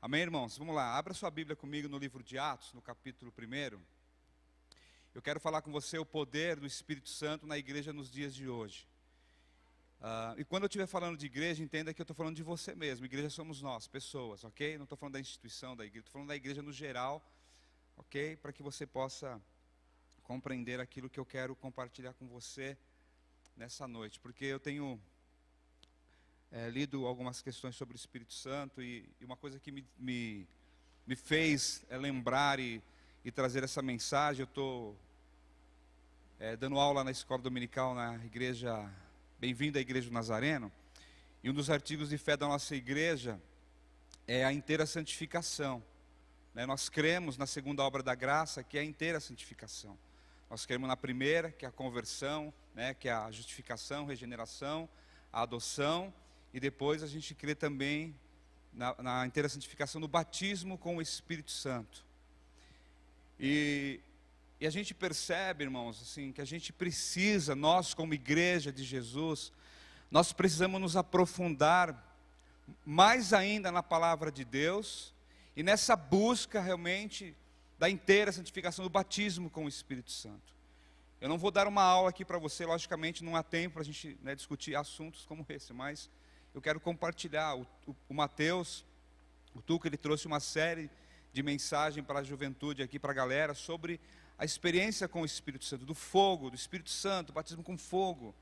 Amém, irmãos? Vamos lá, abra sua Bíblia comigo no livro de Atos, no capítulo 1. Eu quero falar com você o poder do Espírito Santo na igreja nos dias de hoje. E quando eu estiver falando de igreja, entenda que eu estou falando de você mesmo. Igreja somos nós, pessoas, ok? Não estou falando da instituição da igreja, estou falando da igreja no geral, ok? Para que você possa compreender aquilo que eu quero compartilhar com você nessa noite. Porque eu tenho lido algumas questões sobre o Espírito Santo e uma coisa que me fez lembrar e trazer essa mensagem. Eu estou dando aula na escola dominical na igreja, bem-vindo à Igreja do Nazareno, e um dos artigos de fé da nossa igreja é a inteira santificação. Nós cremos na segunda obra da graça, que é a inteira santificação. Nós cremos na primeira, que é a conversão, que é a justificação, regeneração, a adoção, e depois a gente crê também na inteira santificação, no batismo com o Espírito Santo. E a gente percebe, irmãos, assim, que a gente precisa, nós como igreja de Jesus, nós precisamos nos aprofundar mais ainda na palavra de Deus, e nessa busca realmente da inteira santificação, do batismo com o Espírito Santo. Eu não vou dar uma aula aqui para você, logicamente não há tempo para a gente discutir assuntos como esse, mas eu quero compartilhar. O Mateus, o Tuca, ele trouxe uma série de mensagens para a juventude aqui, para a galera, sobre a experiência com o Espírito Santo, do fogo, do Espírito Santo, batismo com fogo.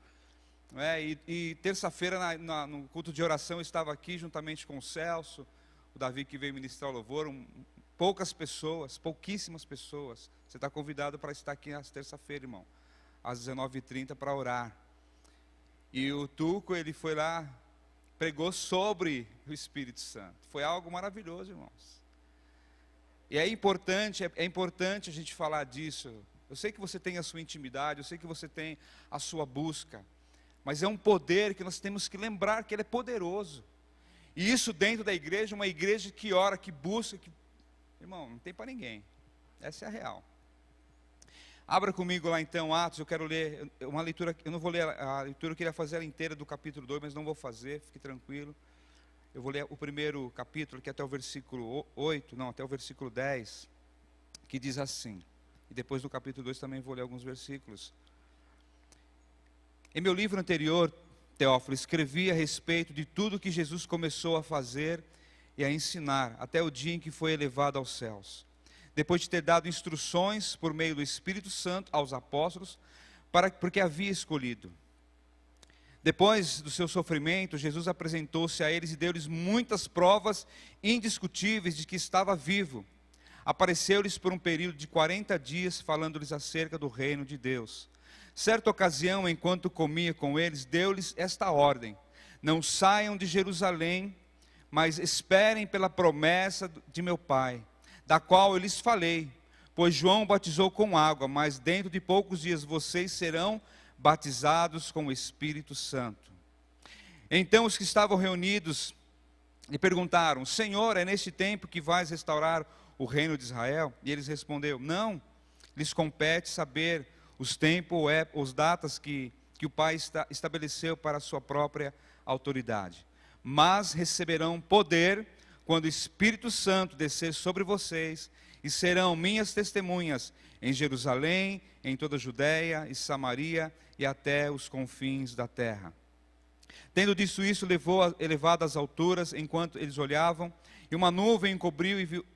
E terça-feira, no culto de oração, eu estava aqui juntamente com o Celso, o Davi que veio ministrar o louvor, poucas pessoas, pouquíssimas pessoas. Você está convidado para estar aqui às terça-feira, irmão, às 19h30 para orar. E o Tuco, ele foi lá, pregou sobre o Espírito Santo. Foi algo maravilhoso, irmãos. E é importante a gente falar disso. Eu sei que você tem a sua intimidade, eu sei que você tem a sua busca, mas é um poder que nós temos que lembrar que ele é poderoso. E isso dentro da igreja, uma igreja que ora, que busca, irmão, não tem para ninguém. Essa é a real. Abra comigo lá então Atos. Eu quero ler uma leitura. Eu não vou ler a leitura, eu queria fazer ela inteira do capítulo 2, mas não vou fazer, fique tranquilo. Eu vou ler o primeiro capítulo, que é até o versículo 8, não, até o versículo 10, que diz assim. E depois do capítulo 2 também vou ler alguns versículos. Em meu livro anterior, Teófilo, escrevi a respeito de tudo que Jesus começou a fazer e a ensinar, até o dia em que foi elevado aos céus. Depois de ter dado instruções por meio do Espírito Santo aos apóstolos, porque havia escolhido. Depois do seu sofrimento, Jesus apresentou-se a eles e deu-lhes muitas provas indiscutíveis de que estava vivo. Apareceu-lhes por um período de 40 dias, falando-lhes acerca do reino de Deus. Certa ocasião, enquanto comia com eles, deu-lhes esta ordem: não saiam de Jerusalém, mas esperem pela promessa de meu Pai, da qual eu lhes falei. Pois João batizou com água, mas dentro de poucos dias vocês serão batizados com o Espírito Santo. Então os que estavam reunidos lhe perguntaram: Senhor, é neste tempo que vais restaurar o reino de Israel? E eles responderam: não, lhes compete saber os tempos ou as datas que o Pai estabeleceu para a sua própria autoridade. Mas receberão poder quando o Espírito Santo descer sobre vocês, e serão minhas testemunhas em Jerusalém, em toda a Judéia e Samaria e até os confins da terra. Tendo dito isso, levou elevado às alturas, enquanto eles olhavam, e uma nuvem encobriu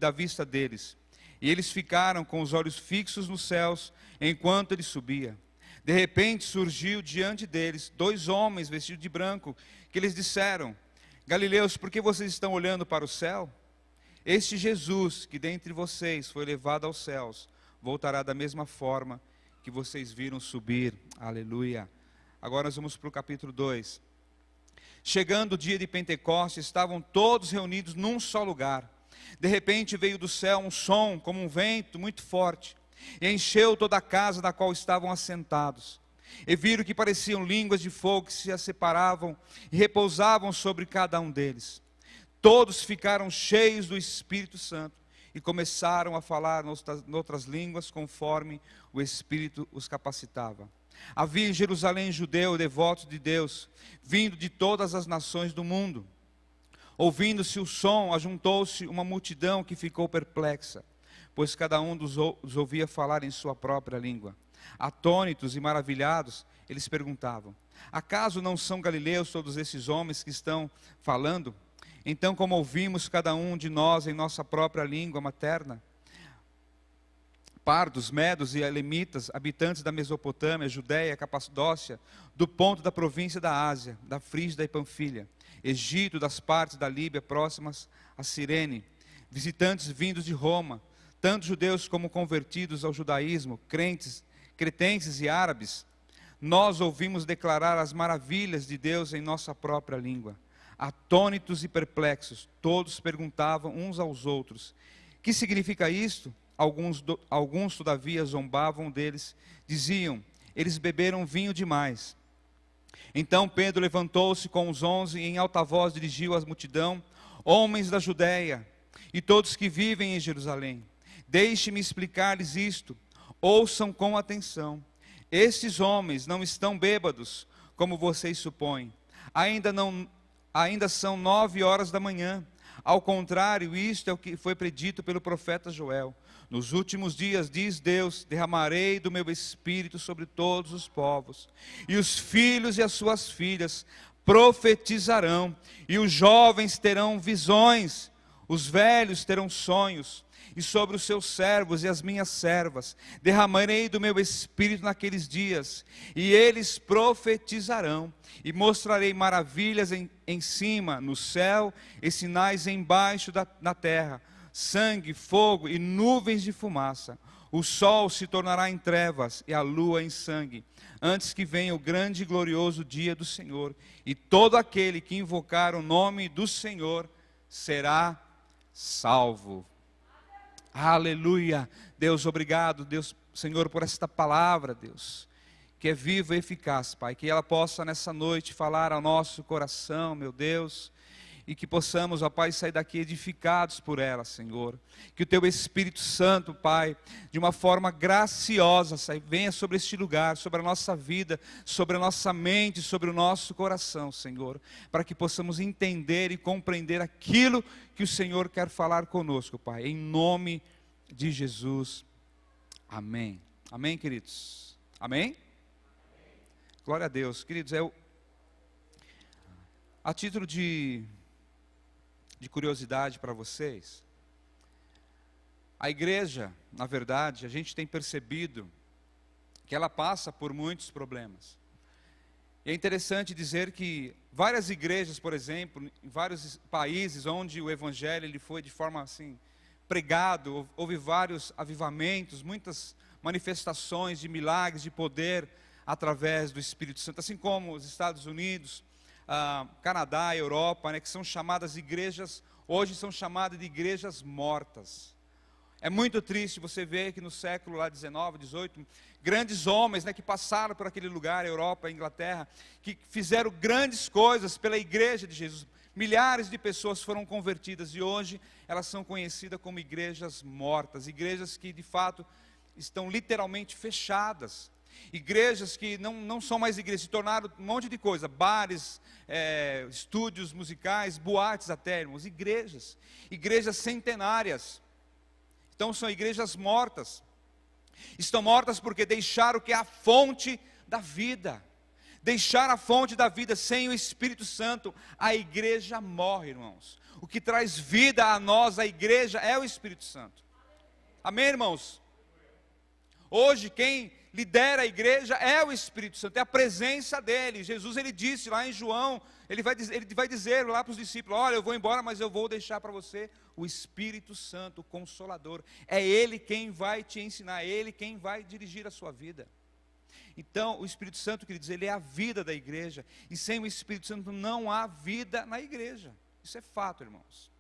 da vista deles. E eles ficaram com os olhos fixos nos céus, enquanto ele subia. De repente surgiu diante deles 2 homens vestidos de branco, que lhes disseram: Galileus, por que vocês estão olhando para o céu? Este Jesus, que dentre vocês foi levado aos céus, voltará da mesma forma que vocês viram subir. Aleluia. Agora nós vamos para o capítulo 2. Chegando o dia de Pentecostes, estavam todos reunidos num só lugar. De repente veio do céu um som, como um vento muito forte, e encheu toda a casa na qual estavam assentados. E viram que pareciam línguas de fogo que se separavam e repousavam sobre cada um deles. Todos ficaram cheios do Espírito Santo e começaram a falar noutras línguas, conforme o Espírito os capacitava. Havia em Jerusalém judeu devoto de Deus, vindo de todas as nações do mundo. Ouvindo-se o som, ajuntou-se uma multidão que ficou perplexa, pois cada um os ouvia falar em sua própria língua. Atônitos e maravilhados, eles perguntavam: acaso não são galileus todos esses homens que estão falando? Então, como ouvimos cada um de nós em nossa própria língua materna? Pardos, medos e elamitas, habitantes da Mesopotâmia, Judéia, Capadócia, do ponto da província da Ásia, da Frígia e Panfilha, Egito, das partes da Líbia próximas a Cirene, visitantes vindos de Roma, tanto judeus como convertidos ao judaísmo, cretenses e árabes, nós ouvimos declarar as maravilhas de Deus em nossa própria língua. Atônitos e perplexos, todos perguntavam uns aos outros: que significa isto? Alguns, todavia, zombavam deles, diziam: eles beberam vinho demais. Então Pedro levantou-se com os 11 e em alta voz dirigiu à multidão: homens da Judéia e todos que vivem em Jerusalém, deixe-me explicar-lhes isto, ouçam com atenção. Estes homens não estão bêbados, como vocês supõem, ainda são 9 horas da manhã. Ao contrário, isto é o que foi predito pelo profeta Joel. Nos últimos dias, diz Deus, derramarei do meu espírito sobre todos os povos, e os filhos e as suas filhas profetizarão, e os jovens terão visões, os velhos terão sonhos, e sobre os seus servos e as minhas servas derramarei do meu espírito naqueles dias, e eles profetizarão, e mostrarei maravilhas em cima, no céu, e sinais embaixo na terra, sangue, fogo e nuvens de fumaça. O sol se tornará em trevas e a lua em sangue, antes que venha o grande e glorioso dia do Senhor, e todo aquele que invocar o nome do Senhor será salvo. Aleluia. Deus, obrigado, Deus, Senhor, por esta palavra, Deus, que é viva e eficaz, Pai, que ela possa nessa noite falar ao nosso coração, meu Deus, e que possamos, ó Pai, sair daqui edificados por ela, Senhor. Que o Teu Espírito Santo, Pai, de uma forma graciosa, venha sobre este lugar, sobre a nossa vida, sobre a nossa mente, sobre o nosso coração, Senhor, para que possamos entender e compreender aquilo que o Senhor quer falar conosco, Pai, em nome de Jesus. Amém. Amém, queridos? Amém? Glória a Deus. Queridos, a título de curiosidade para vocês, a igreja, na verdade, a gente tem percebido que ela passa por muitos problemas. E é interessante dizer que várias igrejas, por exemplo, em vários países onde o evangelho ele foi de forma assim pregado, houve vários avivamentos, muitas manifestações de milagres, de poder através do Espírito Santo, assim como os Estados Unidos, Canadá, Europa, né, que são chamadas igrejas, hoje são chamadas de igrejas mortas. É muito triste você ver que no século lá 19, 18, grandes homens, né, que passaram por aquele lugar, Europa, Inglaterra, que fizeram grandes coisas pela igreja de Jesus. Milhares de pessoas foram convertidas e hoje elas são conhecidas como igrejas mortas, igrejas que de fato estão literalmente fechadas. Igrejas que não são mais igrejas, se tornaram um monte de coisa, bares, estúdios musicais, boates até, irmãos, igrejas centenárias. Então são igrejas mortas. Estão mortas porque deixaram que é a fonte da vida. Deixar a fonte da vida sem o Espírito Santo, a igreja morre, irmãos. O que traz vida a nós, a igreja, é o Espírito Santo. Amém, irmãos? Hoje quem lidera a igreja é o Espírito Santo, é a presença dele. Jesus, ele disse lá em João, ele vai dizer lá para os discípulos: olha, eu vou embora, mas eu vou deixar para você o Espírito Santo, o Consolador. É ele quem vai te ensinar, é ele quem vai dirigir a sua vida. Então, o Espírito Santo, queridos, ele é a vida da igreja, e sem o Espírito Santo não há vida na igreja. Isso é fato, irmãos.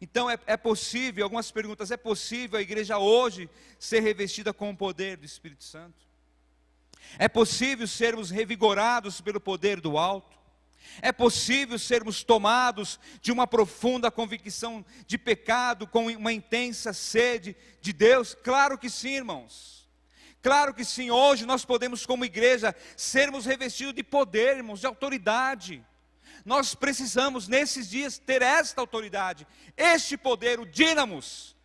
Então é possível, algumas perguntas, é possível a igreja hoje ser revestida com o poder do Espírito Santo? É possível sermos revigorados pelo poder do alto? É possível sermos tomados de uma profunda convicção de pecado, com uma intensa sede de Deus? Claro que sim, irmãos. Claro que sim, hoje nós podemos como igreja sermos revestidos de poder, irmãos, de autoridade. nós precisamos nesses dias ter esta autoridade, este poder, o dínamos.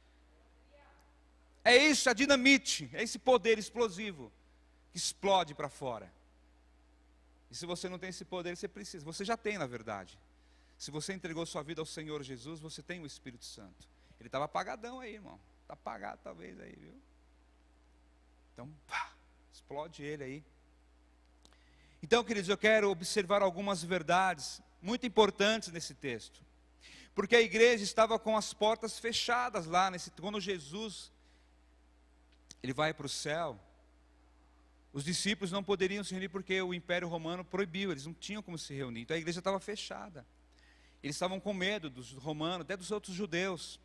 É isso, a dinamite, é esse poder explosivo que explode para fora. E se você não tem esse poder, você precisa, você já tem na verdade. Se você entregou sua vida ao Senhor Jesus, você tem o Espírito Santo. Ele estava apagadão aí, irmão. Está apagado talvez aí, viu? Então, pá, explode ele aí. Então, queridos, eu quero observar algumas verdades muito importantes nesse texto. Porque a igreja estava com as portas fechadas lá, quando Jesus ele vai para o céu. Os discípulos não poderiam se reunir porque o Império Romano proibiu, eles não tinham como se reunir. Então a igreja estava fechada. Eles estavam com medo dos romanos, até dos outros judeus.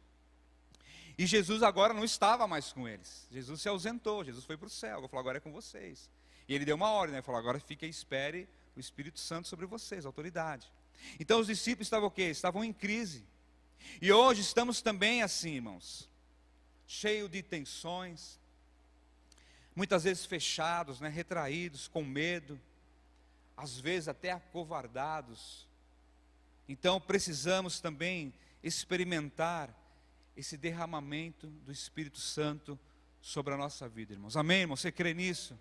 E Jesus agora não estava mais com eles. Jesus se ausentou, Jesus foi para o céu. Eu falei, agora é com vocês. E ele deu uma ordem, né? Ele falou, agora fique e espere o Espírito Santo sobre vocês, autoridade. Então os discípulos estavam o quê? Estavam em crise. E hoje estamos também assim, irmãos. Cheio de tensões. Muitas vezes fechados, né? Retraídos, com medo. Às vezes até acovardados. Então precisamos também experimentar esse derramamento do Espírito Santo sobre a nossa vida, irmãos. Amém, irmão? Você crê nisso?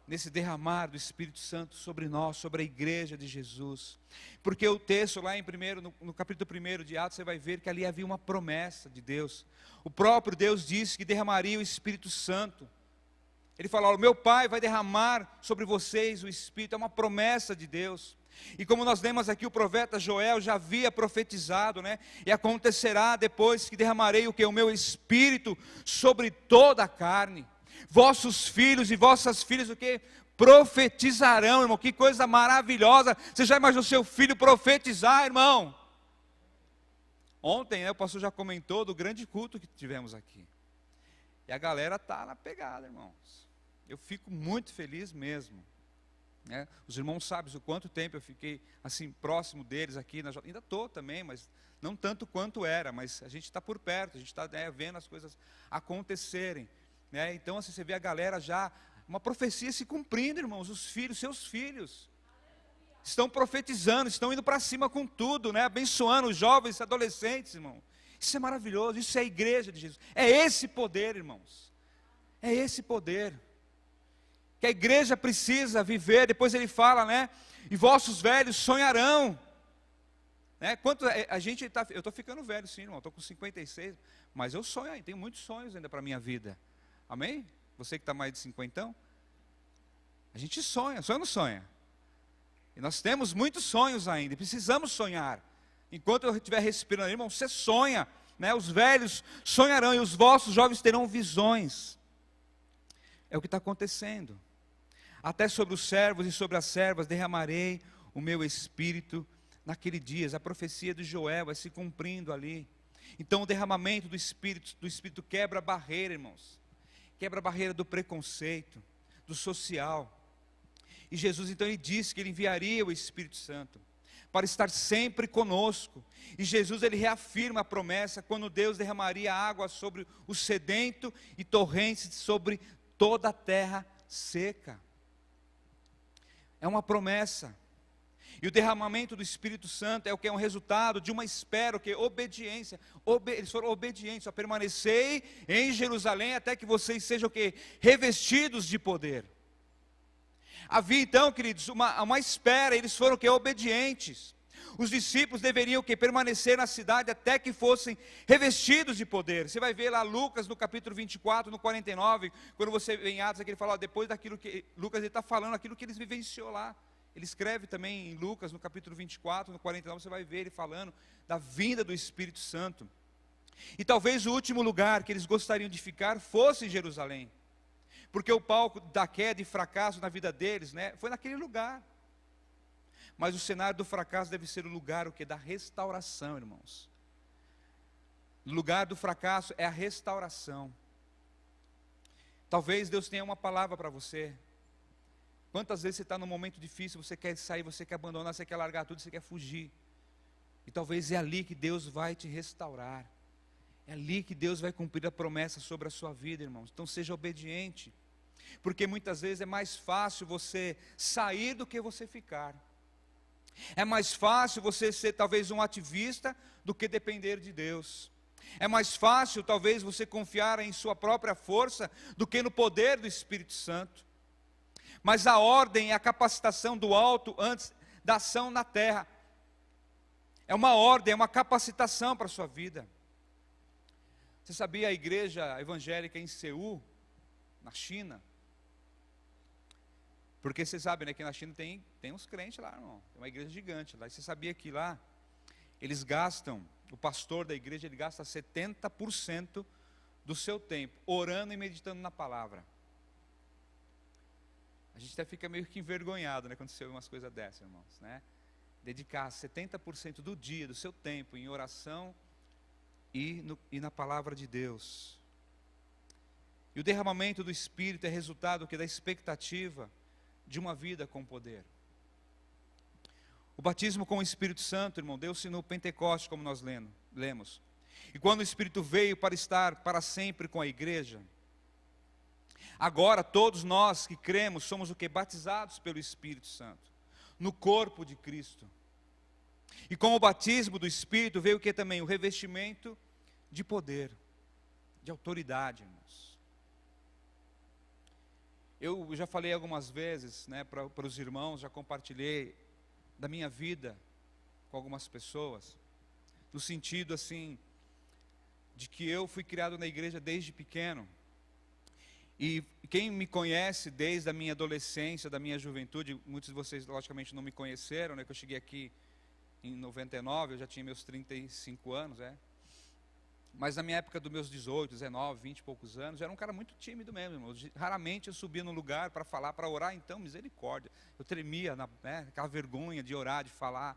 Nesse derramar do Espírito Santo sobre nós, sobre a igreja de Jesus. Porque o texto lá no capítulo 1 de Atos, você vai ver que ali havia uma promessa de Deus. O próprio Deus disse que derramaria o Espírito Santo. Ele falou, meu Pai vai derramar sobre vocês o Espírito, é uma promessa de Deus. E como nós lemos aqui, o profeta Joel já havia profetizado, né? E acontecerá depois que derramarei o que? O meu Espírito sobre toda a carne. Vossos filhos e vossas filhas o que? Profetizarão, irmão. Que coisa maravilhosa. Você já imaginou seu filho profetizar, irmão? Ontem, né, o pastor já comentou do grande culto que tivemos aqui. E a galera está na pegada, irmãos. Eu fico muito feliz mesmo. Né? Os irmãos sabem o quanto tempo eu fiquei assim próximo deles aqui. Ainda estou também, mas não tanto quanto era. Mas a gente está por perto, a gente está vendo as coisas acontecerem. Né? Então assim, você vê a galera já, uma profecia se cumprindo, irmãos. Os filhos, seus filhos estão profetizando, estão indo para cima com tudo, né? Abençoando os jovens, adolescentes, irmão. Isso é maravilhoso, isso é a igreja de Jesus. É esse poder, irmãos. É esse poder que a igreja precisa viver. Depois ele fala, né? E vossos velhos sonharão. Né? Eu estou ficando velho sim, irmão. Estou com 56, mas eu sonho ainda, tenho muitos sonhos ainda para a minha vida. Amém? Você que está mais de 50, a gente sonha ou não sonha? E nós temos muitos sonhos ainda, e precisamos sonhar. Enquanto eu estiver respirando, irmão, você sonha, né? Os velhos sonharão e os vossos jovens terão visões. É o que está acontecendo. Até sobre os servos e sobre as servas derramarei o meu espírito naquele dia. A profecia de Joel vai se cumprindo ali. Então o derramamento do espírito quebra a barreira, irmãos. Quebra a barreira do preconceito, do social. E Jesus então ele disse que ele enviaria o Espírito Santo para estar sempre conosco. E Jesus ele reafirma a promessa quando Deus derramaria água sobre o sedento e torrentes sobre toda a terra seca. É uma promessa. E o derramamento do Espírito Santo é o que é um resultado de uma espera, o que? Obediência. Eles foram obedientes, só permanecei em Jerusalém até que vocês sejam o que? Revestidos de poder. Havia então, queridos, uma espera, eles foram o que? Obedientes. Os discípulos deveriam o que? Permanecer na cidade até que fossem revestidos de poder. Você vai ver lá Lucas no capítulo 24, no 49, quando você vê em Atos, aqui ele fala, ó, depois daquilo que, Lucas ele está falando aquilo que eles vivenciou lá. Ele escreve também em Lucas, no capítulo 24, no 49, você vai ver ele falando da vinda do Espírito Santo. E talvez o último lugar que eles gostariam de ficar fosse em Jerusalém. Porque o palco da queda e fracasso na vida deles, né, foi naquele lugar. Mas o cenário do fracasso deve ser o lugar o que? Da restauração, irmãos. O lugar do fracasso é a restauração. Talvez Deus tenha uma palavra para você. Quantas vezes você está num momento difícil, você quer sair, você quer abandonar, você quer largar tudo, você quer fugir. E talvez é ali que Deus vai te restaurar. É ali que Deus vai cumprir a promessa sobre a sua vida, irmãos. Então seja obediente. Porque muitas vezes é mais fácil você sair do que você ficar. É mais fácil você ser talvez um ativista do que depender de Deus. É mais fácil talvez você confiar em sua própria força do que no poder do Espírito Santo. Mas a ordem é a capacitação do alto antes da ação na terra. É uma ordem, é uma capacitação para a sua vida. Você sabia a igreja evangélica em Seul, na China? Porque você sabe, né, que na China tem uns crentes lá, irmão. Tem uma igreja gigante lá. E você sabia que lá, eles gastam, o pastor da igreja, ele gasta 70% do seu tempo orando e meditando na palavra. A gente até fica meio que envergonhado, né, quando você ouve umas coisas dessas, irmãos, né? Dedicar 70% do dia, do seu tempo, em oração e na palavra de Deus. E o derramamento do Espírito é resultado da expectativa de uma vida com poder. O batismo com o Espírito Santo, irmão, deu-se no Pentecoste, como nós lemos. E quando o Espírito veio para estar para sempre com a igreja, agora todos nós que cremos somos o que? Batizados pelo Espírito Santo, no corpo de Cristo. E com o batismo do Espírito veio o que também? O revestimento de poder, de autoridade, irmãos. Eu já falei algumas vezes, né, para os irmãos, já compartilhei da minha vida com algumas pessoas, no sentido assim, de que eu fui criado na igreja desde pequeno. E quem me conhece desde a minha adolescência, da minha juventude, muitos de vocês logicamente não me conheceram, né, que eu cheguei aqui em 99, eu já tinha meus 35 anos, mas na minha época dos meus 18, 19, 20 e poucos anos, eu era um cara muito tímido mesmo, irmão. Raramente eu subia num lugar para falar, para orar, então, misericórdia. Eu tremia, né, aquela vergonha de orar, de falar.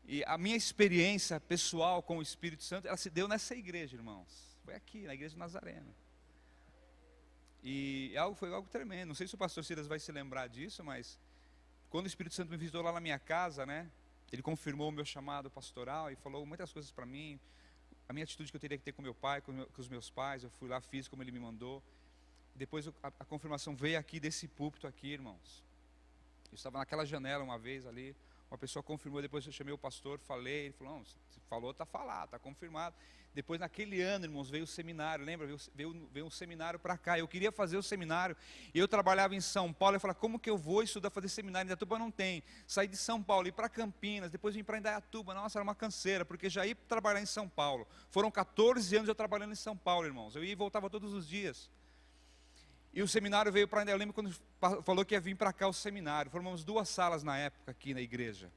E a minha experiência pessoal com o Espírito Santo, ela se deu nessa igreja, irmãos. Foi aqui, na igreja de Nazareno. E foi algo tremendo. Não sei se o pastor Silas vai se lembrar disso, mas quando o Espírito Santo me visitou lá na minha casa, né, ele confirmou o meu chamado pastoral e falou muitas coisas para mim. A minha atitude que eu teria que ter com meu pai, com os meus pais, eu fui lá, fiz como ele me mandou. Depois a confirmação veio aqui desse púlpito aqui, irmãos. Eu estava naquela janela uma vez ali, uma pessoa confirmou, depois eu chamei o pastor, falei, ele falou, não, você falou, está falado, está confirmado. Depois naquele ano, irmãos, veio o seminário, lembra? Veio um seminário para cá, eu queria fazer o seminário, e eu trabalhava em São Paulo, eu falava, como que eu vou estudar, fazer seminário? Em Indaiatuba não tem. Saí de São Paulo, ir para Campinas, depois vim para Indaiatuba, nossa, era uma canseira, porque já ia trabalhar em São Paulo. Foram 14 anos eu trabalhando em São Paulo, irmãos, eu ia e voltava todos os dias. E o seminário veio para Indaiatuba, eu lembro quando falou que ia vir para cá o seminário, formamos 2 salas na época aqui na igreja.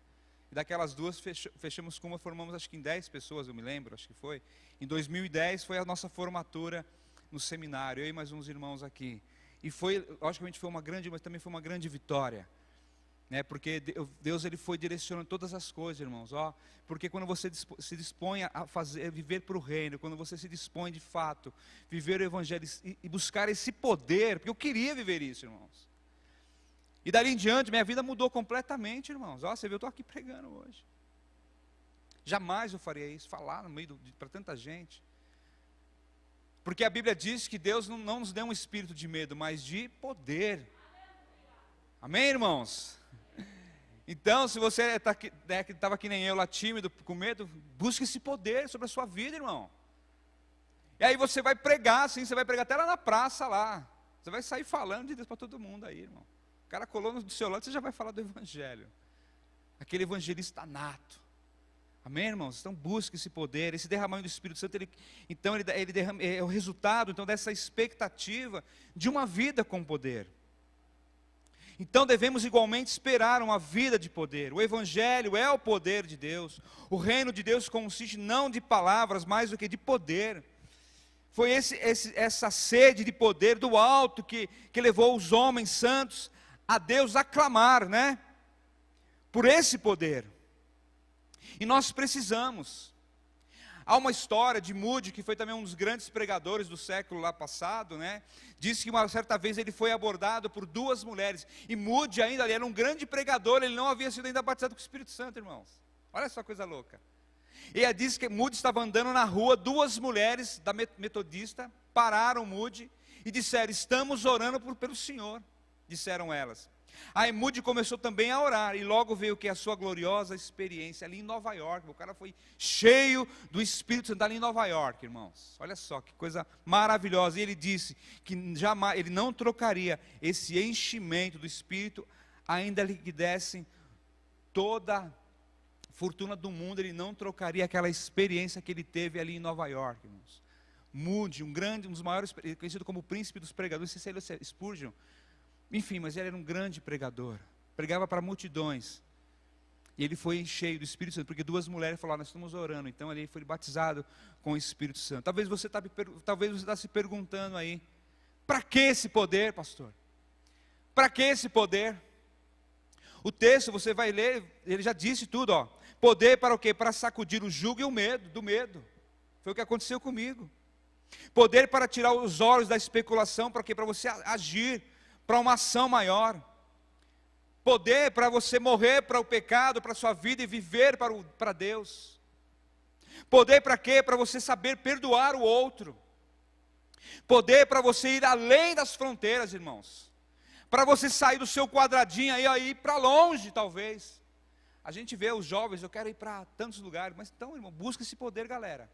E daquelas 2 fechamos com uma, formamos acho que em 10 pessoas, eu me lembro, acho que foi. Em 2010 foi a nossa formatura no seminário, eu e mais uns irmãos aqui. E foi, logicamente foi uma grande, mas também foi uma grande vitória. Né? Porque Deus ele foi direcionando todas as coisas, irmãos. Porque quando você se dispõe a viver para o reino, quando você se dispõe de fato, viver o evangelho e buscar esse poder, porque eu queria viver isso, irmãos. E dali em diante, minha vida mudou completamente, irmãos. Você vê, eu estou aqui pregando hoje. Jamais eu faria isso, falar no meio para tanta gente. Porque a Bíblia diz que Deus não nos deu um espírito de medo, mas de poder. Amém, irmãos? Então, se você estava que nem eu lá, tímido, com medo, busque esse poder sobre a sua vida, irmão. E aí você vai pregar, assim, você vai pregar até lá na praça, lá. Você vai sair falando de Deus para todo mundo aí, irmão. O cara colou do seu lado, você já vai falar do Evangelho. Aquele evangelista nato. Amém, irmãos? Então busque esse poder, esse derramamento do Espírito Santo, é o resultado então, dessa expectativa de uma vida com poder. Então devemos igualmente esperar uma vida de poder. O Evangelho é o poder de Deus. O reino de Deus consiste não de palavras, mais do que de poder. Foi essa sede de poder do alto que levou os homens santos a Deus a clamar, né? Por esse poder. E nós precisamos. Há uma história de Moody, que foi também um dos grandes pregadores do século lá passado, né? Diz que uma certa vez ele foi abordado por 2 mulheres. E Moody ainda ele era um grande pregador, ele não havia sido ainda batizado com o Espírito Santo, irmãos. Olha só coisa louca. E ela diz que Moody estava andando na rua, 2 mulheres da metodista pararam Moody e disseram, estamos orando pelo Senhor, disseram elas. Aí Moody começou também a orar, e logo veio que a sua gloriosa experiência ali em Nova York. O cara foi cheio do Espírito Santo ali em Nova York, irmãos. Olha só que coisa maravilhosa. E ele disse que jamais, ele não trocaria esse enchimento do Espírito, ainda que dessem toda a fortuna do mundo, ele não trocaria aquela experiência que ele teve ali em Nova York, irmãos. Moody, um dos maiores, conhecido como o príncipe dos pregadores, não sei se ele é Spurgeon. Enfim, mas ele era um grande pregador, pregava para multidões, e ele foi cheio do Espírito Santo, porque duas mulheres falaram, nós estamos orando, então ele foi batizado com o Espírito Santo. Talvez você está se perguntando aí, para que esse poder, pastor? Para que esse poder? O texto, você vai ler, ele já disse tudo, ó. Poder para o quê? Para sacudir o jugo e o medo, do medo. Foi o que aconteceu comigo. Poder para tirar os olhos da especulação, para quê? Para você agir para uma ação maior. Poder para você morrer para o pecado, para a sua vida e viver para Deus. Poder para quê? Para você saber perdoar o outro. Poder para você ir além das fronteiras, irmãos. Para você sair do seu quadradinho aí ir para longe, talvez. A gente vê os jovens, eu quero ir para tantos lugares, mas então, irmão, busca esse poder, galera.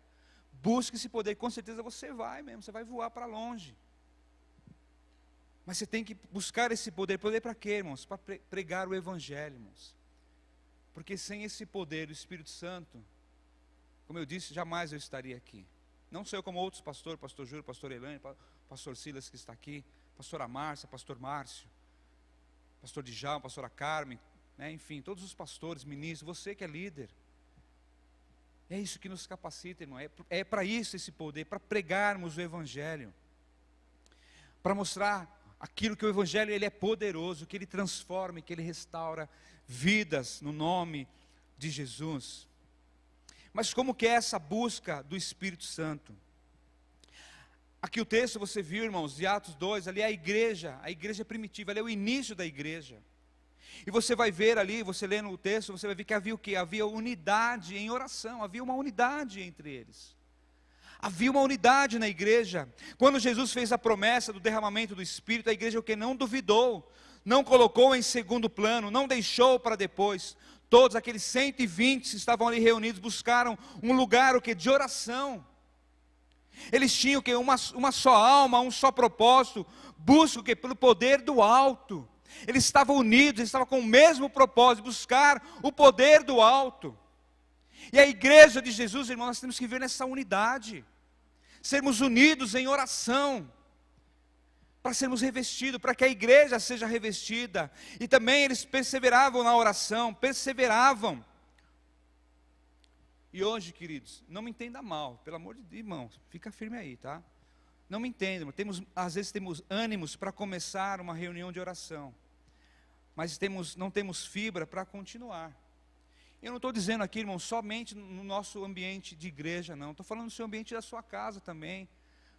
Busca esse poder, com certeza você vai mesmo, você vai voar para longe. Mas você tem que buscar esse poder. Poder para quê, irmãos? Para pregar o Evangelho, irmãos. Porque sem esse poder do Espírito Santo, como eu disse, jamais eu estaria aqui. Não sou eu como outros pastores, pastor Júlio, pastor Elaine, pastor Silas que está aqui, pastora Márcia, pastor Márcio, pastor Djalma, pastora Carmen, né? Enfim, todos os pastores, ministros, você que é líder. É isso que nos capacita, irmão. É para isso esse poder, para pregarmos o Evangelho. Para mostrar aquilo que o Evangelho ele é poderoso, que ele transforma, que ele restaura vidas no nome de Jesus. Mas como que é essa busca do Espírito Santo? Aqui o texto você viu, irmãos, de Atos 2, ali é a igreja primitiva, ali é o início da igreja. E você vai ver ali, você lendo o texto, você vai ver que havia o quê? Havia unidade em oração, havia uma unidade entre eles. Havia uma unidade na igreja. Quando Jesus fez a promessa do derramamento do Espírito, a igreja o que? Não duvidou, não colocou em segundo plano, não deixou para depois. Todos aqueles 120 que estavam ali reunidos buscaram um lugar o que? De oração. Eles tinham o que? Uma só alma, um só propósito. Busca o que? Pelo poder do alto. Eles estavam unidos, eles estavam com o mesmo propósito, buscar o poder do alto. E a igreja de Jesus, irmão, nós temos que viver nessa unidade, sermos unidos em oração, para sermos revestidos, para que a igreja seja revestida. E também eles perseveravam na oração, perseveravam. E hoje, queridos, não me entenda mal, pelo amor de Deus, irmão, fica firme aí, tá? Não me entenda, às vezes temos ânimos para começar uma reunião de oração, mas não temos fibra para continuar. Eu não estou dizendo aqui, irmão, somente no nosso ambiente de igreja, não. Estou falando no seu ambiente da sua casa também,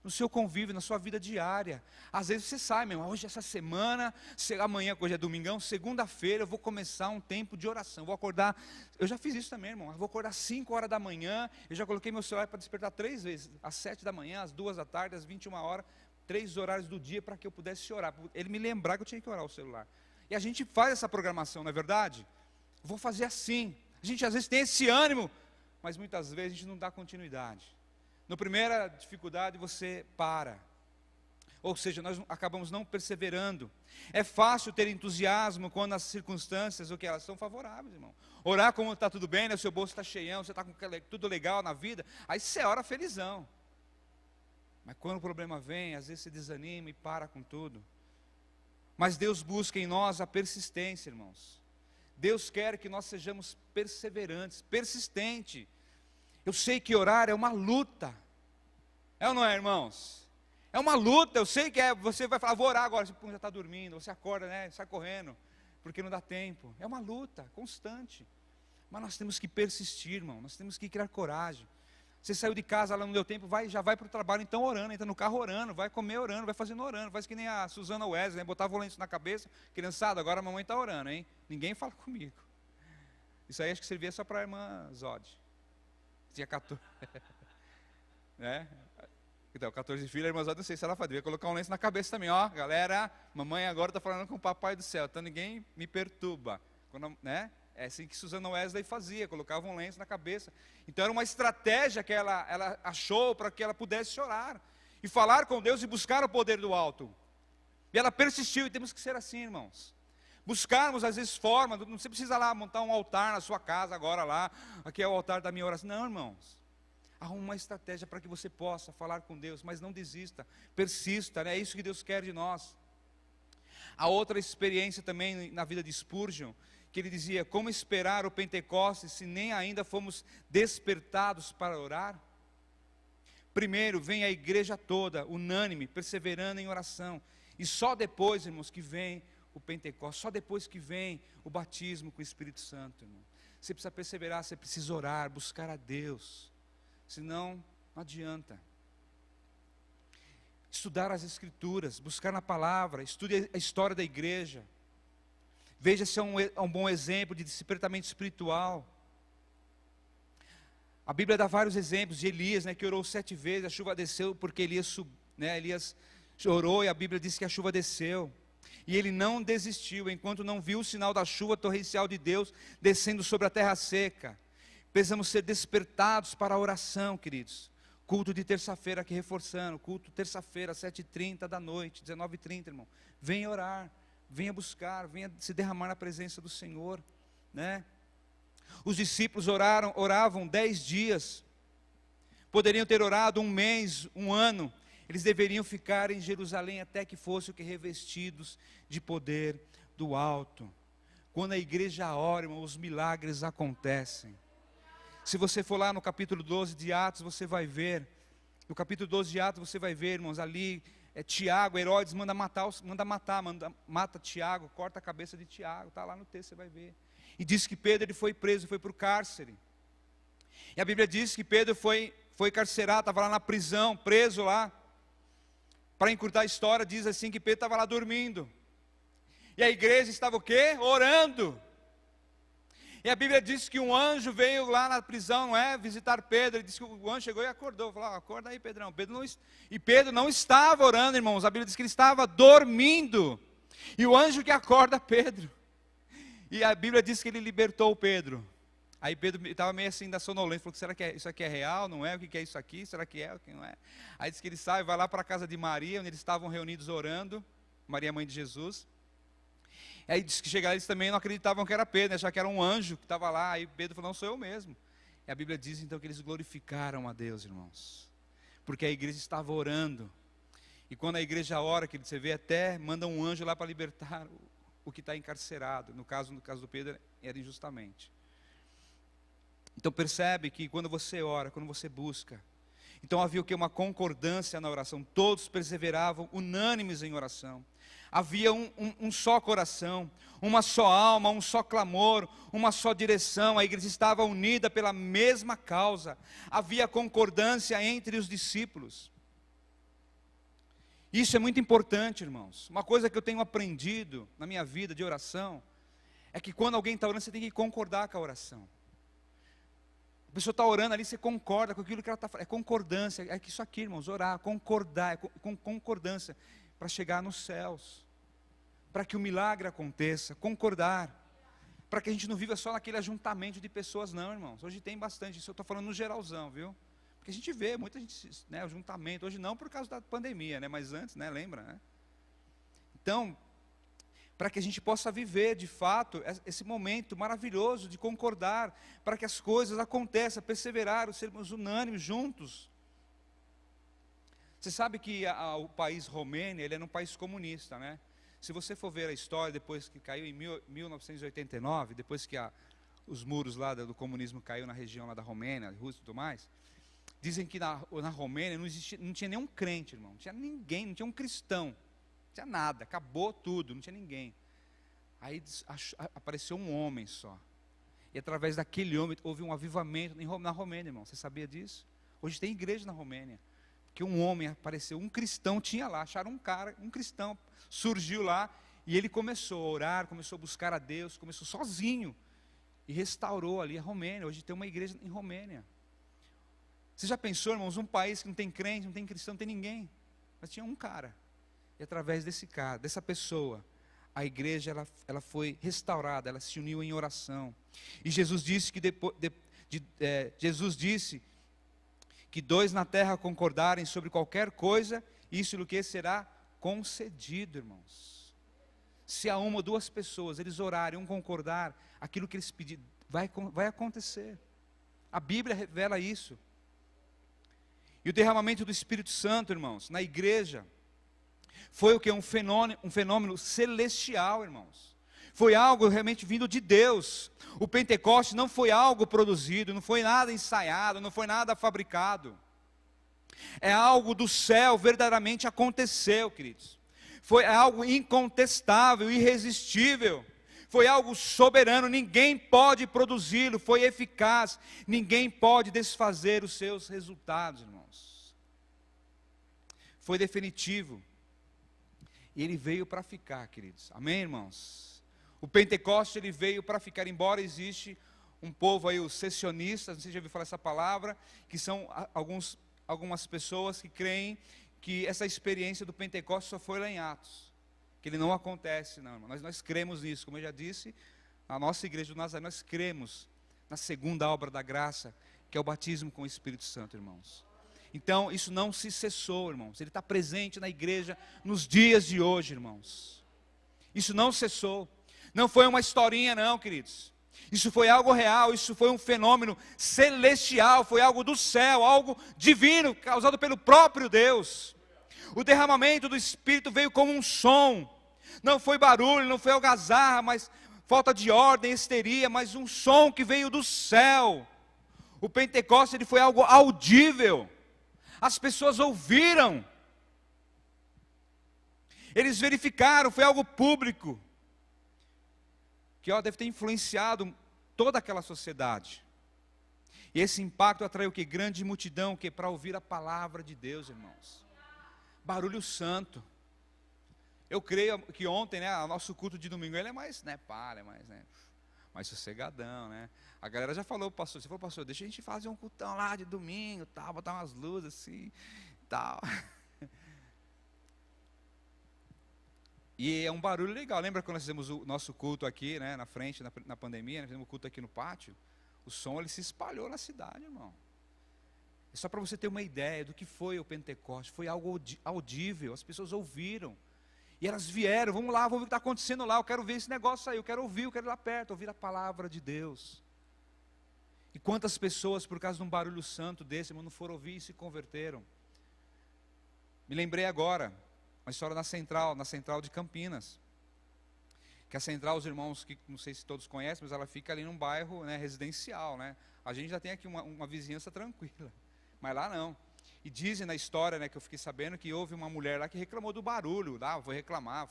no seu convívio, na sua vida diária. Às vezes você sai, meu irmão, hoje essa semana, amanhã, hoje é domingão, segunda-feira eu vou começar um tempo de oração. Vou acordar, eu já fiz isso também, irmão. Eu vou acordar 5 horas da manhã, eu já coloquei meu celular para despertar 3 vezes, às 7 da manhã, às 2 da tarde, às 21 horas, 3 horários do dia para que eu pudesse orar. Ele me lembrar que eu tinha que orar o celular. E a gente faz essa programação, não é verdade? Vou fazer assim. A gente às vezes tem esse ânimo, mas muitas vezes a gente não dá continuidade. Na primeira dificuldade você para. Ou seja, nós acabamos não perseverando. É fácil ter entusiasmo quando as circunstâncias, elas são favoráveis, irmão. Orar como está tudo bem, né? O seu bolso está cheião, você está com tudo legal na vida, aí você ora felizão. Mas quando o problema vem, às vezes você desanima e para com tudo. Mas Deus busca em nós a persistência, irmãos. Deus quer que nós sejamos perseverantes, persistentes. Eu sei que orar é uma luta. É ou não é, irmãos? É uma luta. Eu sei que você vai falar, vou orar agora. Você já está dormindo, você acorda, né? Sai correndo, porque não dá tempo. É uma luta constante. Mas nós temos que persistir, irmão. Nós temos que criar coragem. Você saiu de casa, lá não deu tempo, já vai para o trabalho então orando, entra no carro orando, vai comer orando, vai fazendo orando, faz que nem a Susana Wesley, né? Botava o lenço na cabeça, criançada, agora a mamãe está orando, hein? Ninguém fala comigo. Isso aí acho que servia só para a irmã Zod. Tinha 14. Né? Então, 14 filhos, a irmãzada, não sei se ela fazia, devia colocar um lenço na cabeça também, ó, galera, mamãe agora está falando com o papai do céu, então ninguém me perturba, quando, né? É assim que Susana Wesley fazia, colocava um lenço na cabeça. Então era uma estratégia que ela achou para que ela pudesse orar, e falar com Deus e buscar o poder do alto. E ela persistiu, e temos que ser assim, irmãos. Buscarmos às vezes formas, não você precisa lá montar um altar na sua casa agora lá, aqui é o altar da minha oração, não, irmãos. Arruma uma estratégia para que você possa falar com Deus, mas não desista, persista, né? É isso que Deus quer de nós. A outra experiência também na vida de Spurgeon, que ele dizia, como esperar o Pentecostes se nem ainda fomos despertados para orar? Primeiro vem a igreja toda, unânime, perseverando em oração, e só depois, irmãos, que vem o Pentecostes, só depois que vem o batismo com o Espírito Santo, irmão. Você precisa perseverar, você precisa orar, buscar a Deus, senão não adianta. Estudar as Escrituras, buscar na palavra, estude a história da igreja, veja se é um bom exemplo de despertamento espiritual. A Bíblia dá vários exemplos de Elias, né, que orou 7 vezes, a chuva desceu porque Elias orou e a Bíblia diz que a chuva desceu. E ele não desistiu, enquanto não viu o sinal da chuva torrencial de Deus descendo sobre a terra seca. Precisamos ser despertados para a oração, queridos. Culto de terça-feira aqui reforçando, culto terça-feira, 7h30 da noite, 19h30, irmão. Venha orar, venha buscar, venha se derramar na presença do Senhor, né? Os discípulos oravam 10 dias, poderiam ter orado 1 mês, 1 ano, eles deveriam ficar em Jerusalém até que fossem revestidos de poder do alto. Quando a igreja ora, irmão, os milagres acontecem. Se você for lá no capítulo 12 de Atos, você vai ver, no capítulo 12 de Atos você vai ver, irmãos, ali Tiago, Herodes mata Tiago, corta a cabeça de Tiago, está lá no texto, você vai ver. E diz que Pedro ele foi preso, foi para o cárcere. E a Bíblia diz que Pedro foi carcerado, estava lá na prisão, preso lá. Para encurtar a história, diz assim que Pedro estava lá dormindo. E a igreja estava o quê? Orando. E a Bíblia diz que um anjo veio lá na prisão, não é? Visitar Pedro. Ele disse que o anjo chegou e acordou. Falou, acorda aí, Pedrão. E Pedro não estava orando, irmãos. A Bíblia diz que ele estava dormindo. E o anjo que acorda Pedro. E a Bíblia diz que ele libertou Pedro. Aí Pedro estava meio assim da sonolência, falou, será que isso aqui é real, não é? O que é isso aqui? Será que é, o que não é? Aí diz que ele sai, vai lá para a casa de Maria, onde eles estavam reunidos orando, Maria, mãe de Jesus. Aí diz que chegaram, eles também não acreditavam que era Pedro, achavam que era um anjo que estava lá. Aí Pedro falou, não, sou eu mesmo. E a Bíblia diz então que eles glorificaram a Deus, irmãos, porque a igreja estava orando. E quando a igreja ora, que você vê até, manda um anjo lá para libertar o que está encarcerado. No caso do Pedro, era injustamente. Então percebe que quando você ora, quando você busca, então havia o que? Uma concordância na oração, todos perseveravam unânimes em oração, havia um só coração, uma só alma, um só clamor, uma só direção, a igreja estava unida pela mesma causa, havia concordância entre os discípulos. Isso é muito importante, irmãos. Uma coisa que eu tenho aprendido na minha vida de oração, é que quando alguém está orando, você tem que concordar com a oração. A pessoa está orando ali, você concorda com aquilo que ela está falando. É concordância, é isso aqui, irmãos, orar, concordar, com concordância, para chegar nos céus, para que o milagre aconteça, concordar, para que a gente não viva só naquele ajuntamento de pessoas, não, irmãos. Hoje tem bastante, isso eu estou falando no geralzão, viu? Porque a gente vê, muita gente, né, ajuntamento, hoje não por causa da pandemia, né, mas antes, né, lembra, né? Então, para que a gente possa viver de fato esse momento maravilhoso de concordar, para que as coisas aconteçam, perseverar, sermos unânimes juntos. Você sabe que o país Romênia, ele era um país comunista, né? Se você for ver a história, depois que caiu em 1989, depois que os muros lá do comunismo caiu na região lá da Romênia, Rússia e tudo mais, dizem que na Romênia não tinha nenhum crente, irmão, não tinha ninguém, não tinha um cristão. Não tinha nada, acabou tudo, não tinha ninguém. Aí apareceu um homem só. E através daquele homem houve um avivamento na Romênia, irmão. Você sabia disso? Hoje tem igreja na Romênia. Porque um homem apareceu, um cristão tinha lá, acharam um cara, um cristão, surgiu lá, e ele começou a orar, começou a buscar a Deus, começou sozinho, e restaurou ali a Romênia. Hoje tem uma igreja em Romênia. Você já pensou, irmãos, um país que não tem crente, não tem cristão, não tem ninguém. Mas tinha um cara. E através desse cara, dessa pessoa, a igreja ela foi restaurada, ela se uniu em oração. E Jesus disse que Jesus disse que 2 na terra concordarem sobre qualquer coisa, isso o que será concedido, irmãos. Se há 1 ou 2 pessoas, eles orarem, concordar, aquilo que eles pedirem, vai acontecer. A Bíblia revela isso. E o derramamento do Espírito Santo, irmãos, na igreja, foi o que? Um fenômeno celestial, irmãos. Foi algo realmente vindo de Deus. O Pentecoste não foi algo produzido, não foi nada ensaiado, não foi nada fabricado. É algo do céu, verdadeiramente aconteceu, queridos. Foi algo incontestável, irresistível. Foi algo soberano, ninguém pode produzi-lo, foi eficaz. Ninguém pode desfazer os seus resultados, irmãos. Foi definitivo. E ele veio para ficar, queridos. Amém, irmãos? O Pentecoste, ele veio para ficar, embora existe um povo aí, os sessionistas, não sei se já ouviu falar essa palavra, que são algumas pessoas que creem que essa experiência do Pentecoste só foi lá em Atos. Que ele não acontece, não, irmão. Nós cremos nisso, como eu já disse, a nossa igreja do Nazaré, nós cremos na segunda obra da graça, que é o batismo com o Espírito Santo, irmãos. Então, isso não se cessou, irmãos. Ele está presente na igreja nos dias de hoje, irmãos. Isso não cessou. Não foi uma historinha, não, queridos. Isso foi algo real, isso foi um fenômeno celestial, foi algo do céu, algo divino, causado pelo próprio Deus. O derramamento do Espírito veio como um som. Não foi barulho, não foi algazarra, mas falta de ordem, histeria, mas um som que veio do céu. O Pentecostes, ele foi algo audível. As pessoas ouviram, eles verificaram, foi algo público, que deve ter influenciado toda aquela sociedade. E esse impacto atraiu o que? Grande multidão, que para ouvir a palavra de Deus, irmãos. Barulho santo. Eu creio que ontem, né, o nosso culto de domingo, ele é mais, né, mais sossegadão, né. A galera já falou, pastor, você falou, pastor, deixa a gente fazer um cultão lá de domingo, tal, botar umas luzes assim, tal. E é um barulho legal. Lembra quando nós fizemos o nosso culto aqui, né, na frente, na pandemia, nós fizemos o culto aqui no pátio? O som, ele se espalhou na cidade, irmão. É só para você ter uma ideia do que foi o Pentecoste. Foi algo audível, as pessoas ouviram. E elas vieram, vamos lá, vamos ver o que está acontecendo lá, eu quero ver esse negócio aí, eu quero ouvir, eu quero ir lá perto, ouvir a palavra de Deus. E quantas pessoas, por causa de um barulho santo desse, não foram ouvir e se converteram. Me lembrei agora, uma história na central de Campinas. Que a central, os irmãos, que não sei se todos conhecem, mas ela fica ali num bairro, né, residencial, né? A gente já tem aqui uma vizinhança tranquila, mas lá não. E dizem na história, né, que eu fiquei sabendo, que houve uma mulher lá que reclamou do barulho, foi reclamar,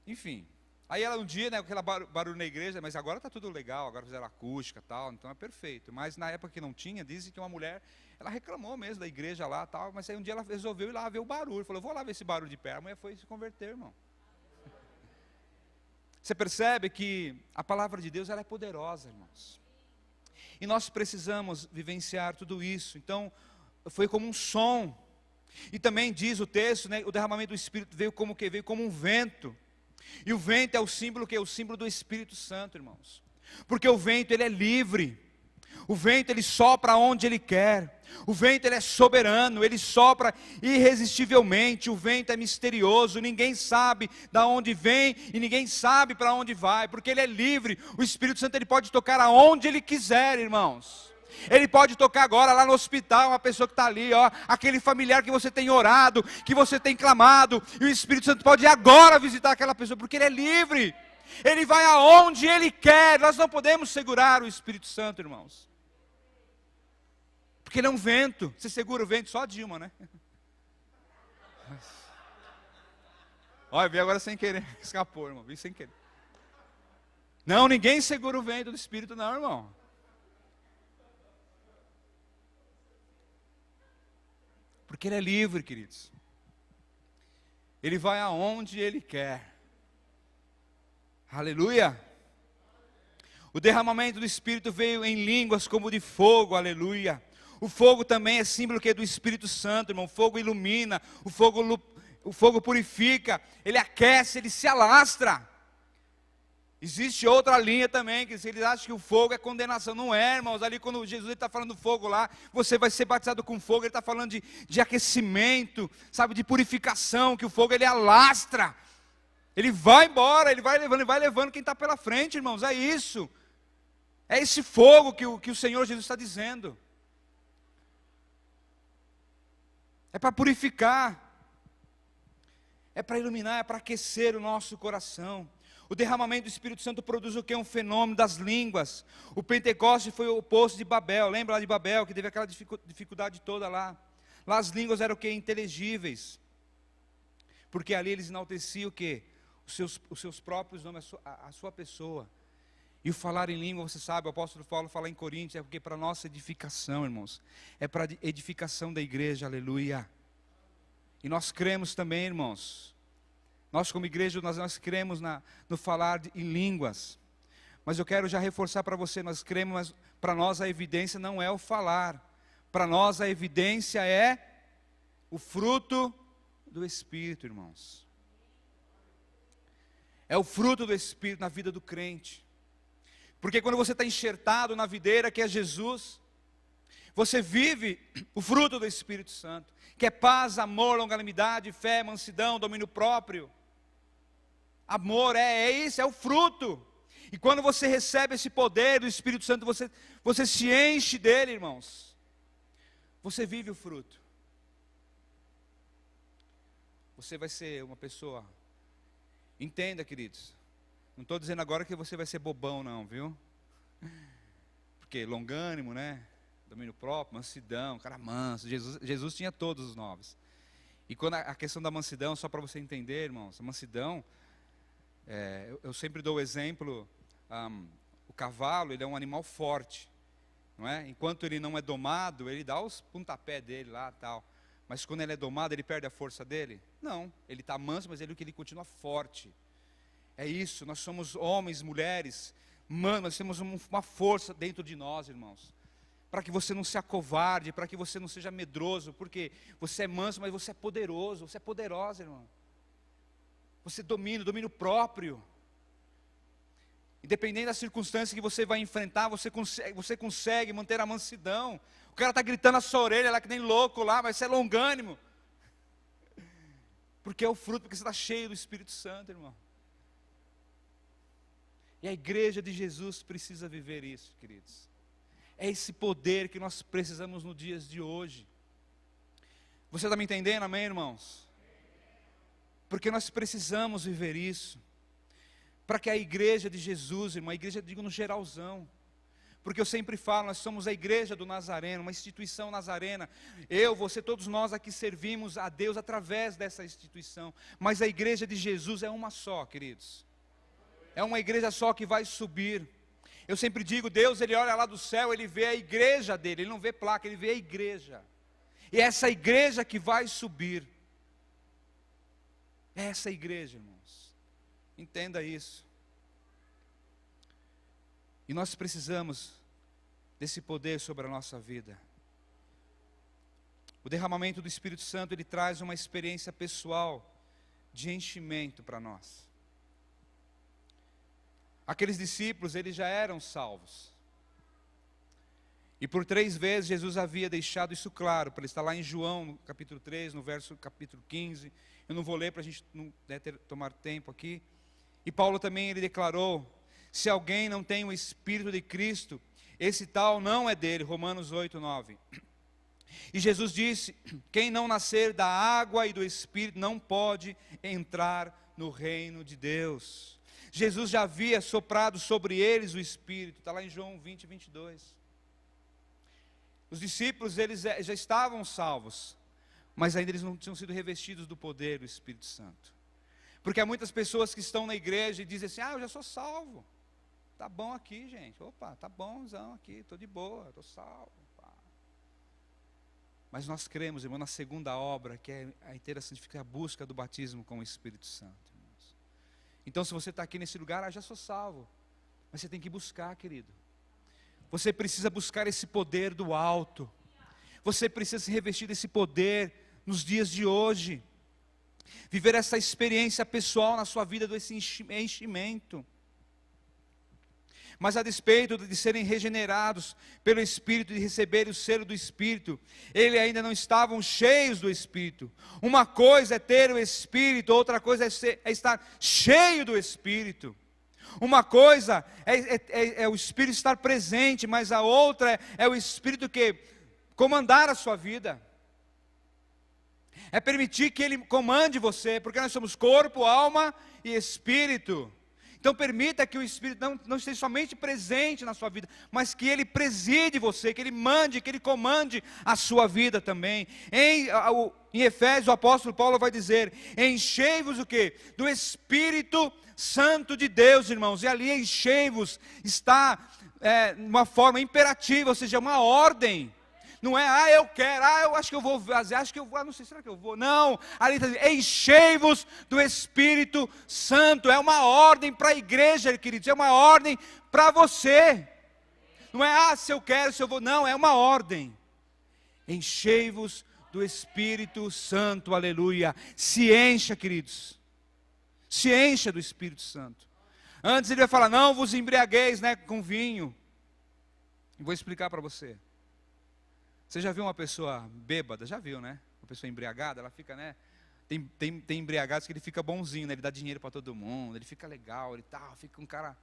enfim. Aí ela um dia, né, com aquele barulho na igreja, mas agora está tudo legal, agora fizeram acústica e tal, então é perfeito. Mas na época que não tinha, dizem que uma mulher, ela reclamou mesmo da igreja lá tal, mas aí um dia ela resolveu ir lá ver o barulho, falou, vou lá ver esse barulho de pé. A mulher foi se converter, irmão. Você percebe que a palavra de Deus, ela é poderosa, irmãos. E nós precisamos vivenciar tudo isso. Então, foi como um som. E também diz o texto, né, o derramamento do Espírito veio como o quê? Veio como um vento. E o vento é o símbolo que é o símbolo do Espírito Santo, irmãos. Porque o vento, ele é livre. O vento, ele sopra onde ele quer. O vento, ele é soberano, ele sopra irresistivelmente. O vento é misterioso, ninguém sabe de onde vem e ninguém sabe para onde vai, porque ele é livre. O Espírito Santo, ele pode tocar aonde ele quiser, irmãos. Ele pode tocar agora lá no hospital, uma pessoa que está ali, aquele familiar que você tem orado, que você tem clamado, e o Espírito Santo pode ir agora visitar aquela pessoa, porque ele é livre. Ele vai aonde ele quer. Nós não podemos segurar o Espírito Santo, irmãos. Porque ele é um vento. Você segura o vento, só a Dilma, né? Olha, vi agora sem querer, escapou, irmão, vi sem querer. Não, ninguém segura o vento do Espírito, não, irmão. Porque ele é livre, queridos. Ele vai aonde ele quer. Aleluia. O derramamento do Espírito veio em línguas como de fogo, aleluia. O fogo também é símbolo do Espírito Santo, irmão. O fogo ilumina, o fogo purifica, ele aquece, ele se alastra. Existe outra linha também, que eles acham que o fogo é condenação. Não é, irmãos. Ali quando Jesus está falando do fogo lá, você vai ser batizado com fogo. Ele está falando de aquecimento, sabe, de purificação, que o fogo ele alastra. Ele vai embora, ele vai levando quem está pela frente, irmãos. É isso. É esse fogo que o Senhor Jesus está dizendo. É para purificar. É para iluminar, é para aquecer o nosso coração. O derramamento do Espírito Santo produz o que? Um fenômeno das línguas. O Pentecoste foi o oposto de Babel. Lembra lá de Babel, que teve aquela dificuldade toda lá. Lá as línguas eram o que? Inteligíveis. Porque ali eles enalteciam o que? Os seus próprios nomes, a sua pessoa. E o falar em língua, você sabe, o apóstolo Paulo fala em Coríntios, é porque para nossa edificação, irmãos. É para a edificação da igreja, aleluia. E nós cremos também, irmãos. Nós como igreja, nós cremos no falar em línguas. Mas eu quero já reforçar para você, nós cremos, mas para nós a evidência não é o falar. Para nós a evidência é o fruto do Espírito, irmãos. É o fruto do Espírito na vida do crente. Porque quando você está enxertado na videira que é Jesus, você vive o fruto do Espírito Santo, que é paz, amor, longanimidade, fé, mansidão, domínio próprio. Amor é isso, é o fruto. E quando você recebe esse poder do Espírito Santo, você se enche dele, irmãos. Você vive o fruto. Você vai ser uma pessoa. Entenda, queridos. Não estou dizendo agora que você vai ser bobão, não, viu? Porque longânimo, né? Domínio próprio, mansidão, cara manso. Jesus tinha todos os nomes. E quando a questão da mansidão, só para você entender, irmãos, a mansidão, eu sempre dou o exemplo, o cavalo, ele é um animal forte, não é? Enquanto ele não é domado, ele dá os pontapés dele lá, tal. Mas quando ele é domado, ele perde a força dele? Não, ele está manso, mas ele continua forte. É isso, nós somos homens, mulheres, nós temos uma força dentro de nós, irmãos. Para que você não se acovarde, para que você não seja medroso, porque você é manso, mas você é poderoso, você é poderosa, irmão. Você domina, domínio próprio. Independente da circunstância que você vai enfrentar, você consegue manter a mansidão. O cara está gritando na sua orelha, lá que nem louco lá, mas você é longânimo. Porque é o fruto, porque você está cheio do Espírito Santo, irmão. E a igreja de Jesus precisa viver isso, queridos. É esse poder que nós precisamos nos dias de hoje. Você está me entendendo, amém, irmãos? Porque nós precisamos viver isso. Para que a igreja de Jesus, irmão, a igreja, digo no geralzão. Porque eu sempre falo, nós somos a igreja do Nazareno, uma instituição nazarena. Eu, você, todos nós aqui servimos a Deus através dessa instituição. Mas a igreja de Jesus é uma só, queridos. É uma igreja só que vai subir. Eu sempre digo, Deus, Ele olha lá do céu, Ele vê a igreja dele, Ele não vê placa, Ele vê a igreja. E é essa igreja que vai subir. É essa igreja, irmãos. Entenda isso. E nós precisamos desse poder sobre a nossa vida. O derramamento do Espírito Santo, ele traz uma experiência pessoal de enchimento para nós. Aqueles discípulos, eles já eram salvos. E por 3 vezes Jesus havia deixado isso claro, para ele estar lá em João, no capítulo 3, no verso capítulo 15. Eu não vou ler para a gente não tomar tempo aqui. E Paulo também, ele declarou, se alguém não tem o Espírito de Cristo, esse tal não é dele, Romanos 8, 9. E Jesus disse, quem não nascer da água e do Espírito não pode entrar no reino de Deus. Jesus já havia soprado sobre eles o Espírito, está lá em João 20, 22. Os discípulos, eles já estavam salvos, mas ainda eles não tinham sido revestidos do poder do Espírito Santo. Porque há muitas pessoas que estão na igreja e dizem assim, eu já sou salvo. Tá bom aqui, gente. Opa, tá bonzão aqui, estou de boa, estou salvo. Pá. Mas nós cremos, irmão, na segunda obra, que é a inteira santificação, a busca do batismo com o Espírito Santo. Irmãos. Então, se você está aqui nesse lugar, já sou salvo. Mas você tem que buscar, querido. Você precisa buscar esse poder do alto. Você precisa se revestir desse poder nos dias de hoje. Viver essa experiência pessoal na sua vida desse enchimento. Mas a despeito de serem regenerados pelo Espírito, de receberem o selo do Espírito, eles ainda não estavam cheios do Espírito. Uma coisa é ter o Espírito, outra coisa é estar cheio do Espírito. Uma coisa é o Espírito estar presente, mas a outra é o Espírito que comandar a sua vida. É permitir que Ele comande você, porque nós somos corpo, alma e Espírito. Então permita que o Espírito não esteja somente presente na sua vida, mas que Ele preside você, que Ele mande, que Ele comande a sua vida também. Em Efésios, o apóstolo Paulo vai dizer: enchei-vos o quê? Do Espírito Santo de Deus, irmãos. E ali enchei-vos está uma forma imperativa, ou seja, uma ordem. Não é, eu quero, eu acho que eu vou fazer, não sei, será que eu vou? Não, ali está dizendo, enchei-vos do Espírito Santo. É uma ordem para a igreja, queridos, é uma ordem para você. Não é, se eu quero, se eu vou, não, é uma ordem. Enchei-vos do Espírito Santo, aleluia. Se encha, queridos, se encha do Espírito Santo. Antes ele vai falar, não vos embriagueis, com vinho. Vou explicar para você. Você já viu uma pessoa bêbada? Já viu, né? Uma pessoa embriagada, ela fica, Tem embriagados que ele fica bonzinho, né? Ele dá dinheiro para todo mundo, ele fica legal, ele fica um cara...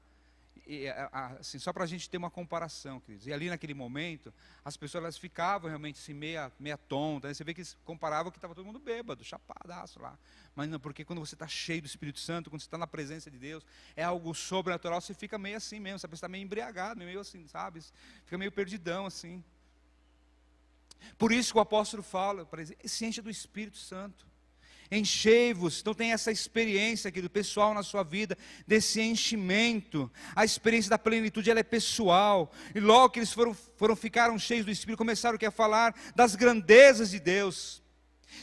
assim, só para a gente ter uma comparação, queridos. E ali naquele momento, as pessoas elas ficavam realmente assim, meia tonta. Né? Você vê que eles comparavam que estava todo mundo bêbado, chapadaço lá. Mas não, porque quando você está cheio do Espírito Santo, quando você está na presença de Deus, é algo sobrenatural, você fica meio assim mesmo, você está meio embriagado, meio assim, sabe? Fica meio perdidão assim. Por isso que o apóstolo fala, se encha do Espírito Santo. Enchei-vos, então tem essa experiência aqui do pessoal na sua vida, desse enchimento. A experiência da plenitude, ela é pessoal. E logo que eles ficaram cheios do Espírito, começaram a falar das grandezas de Deus.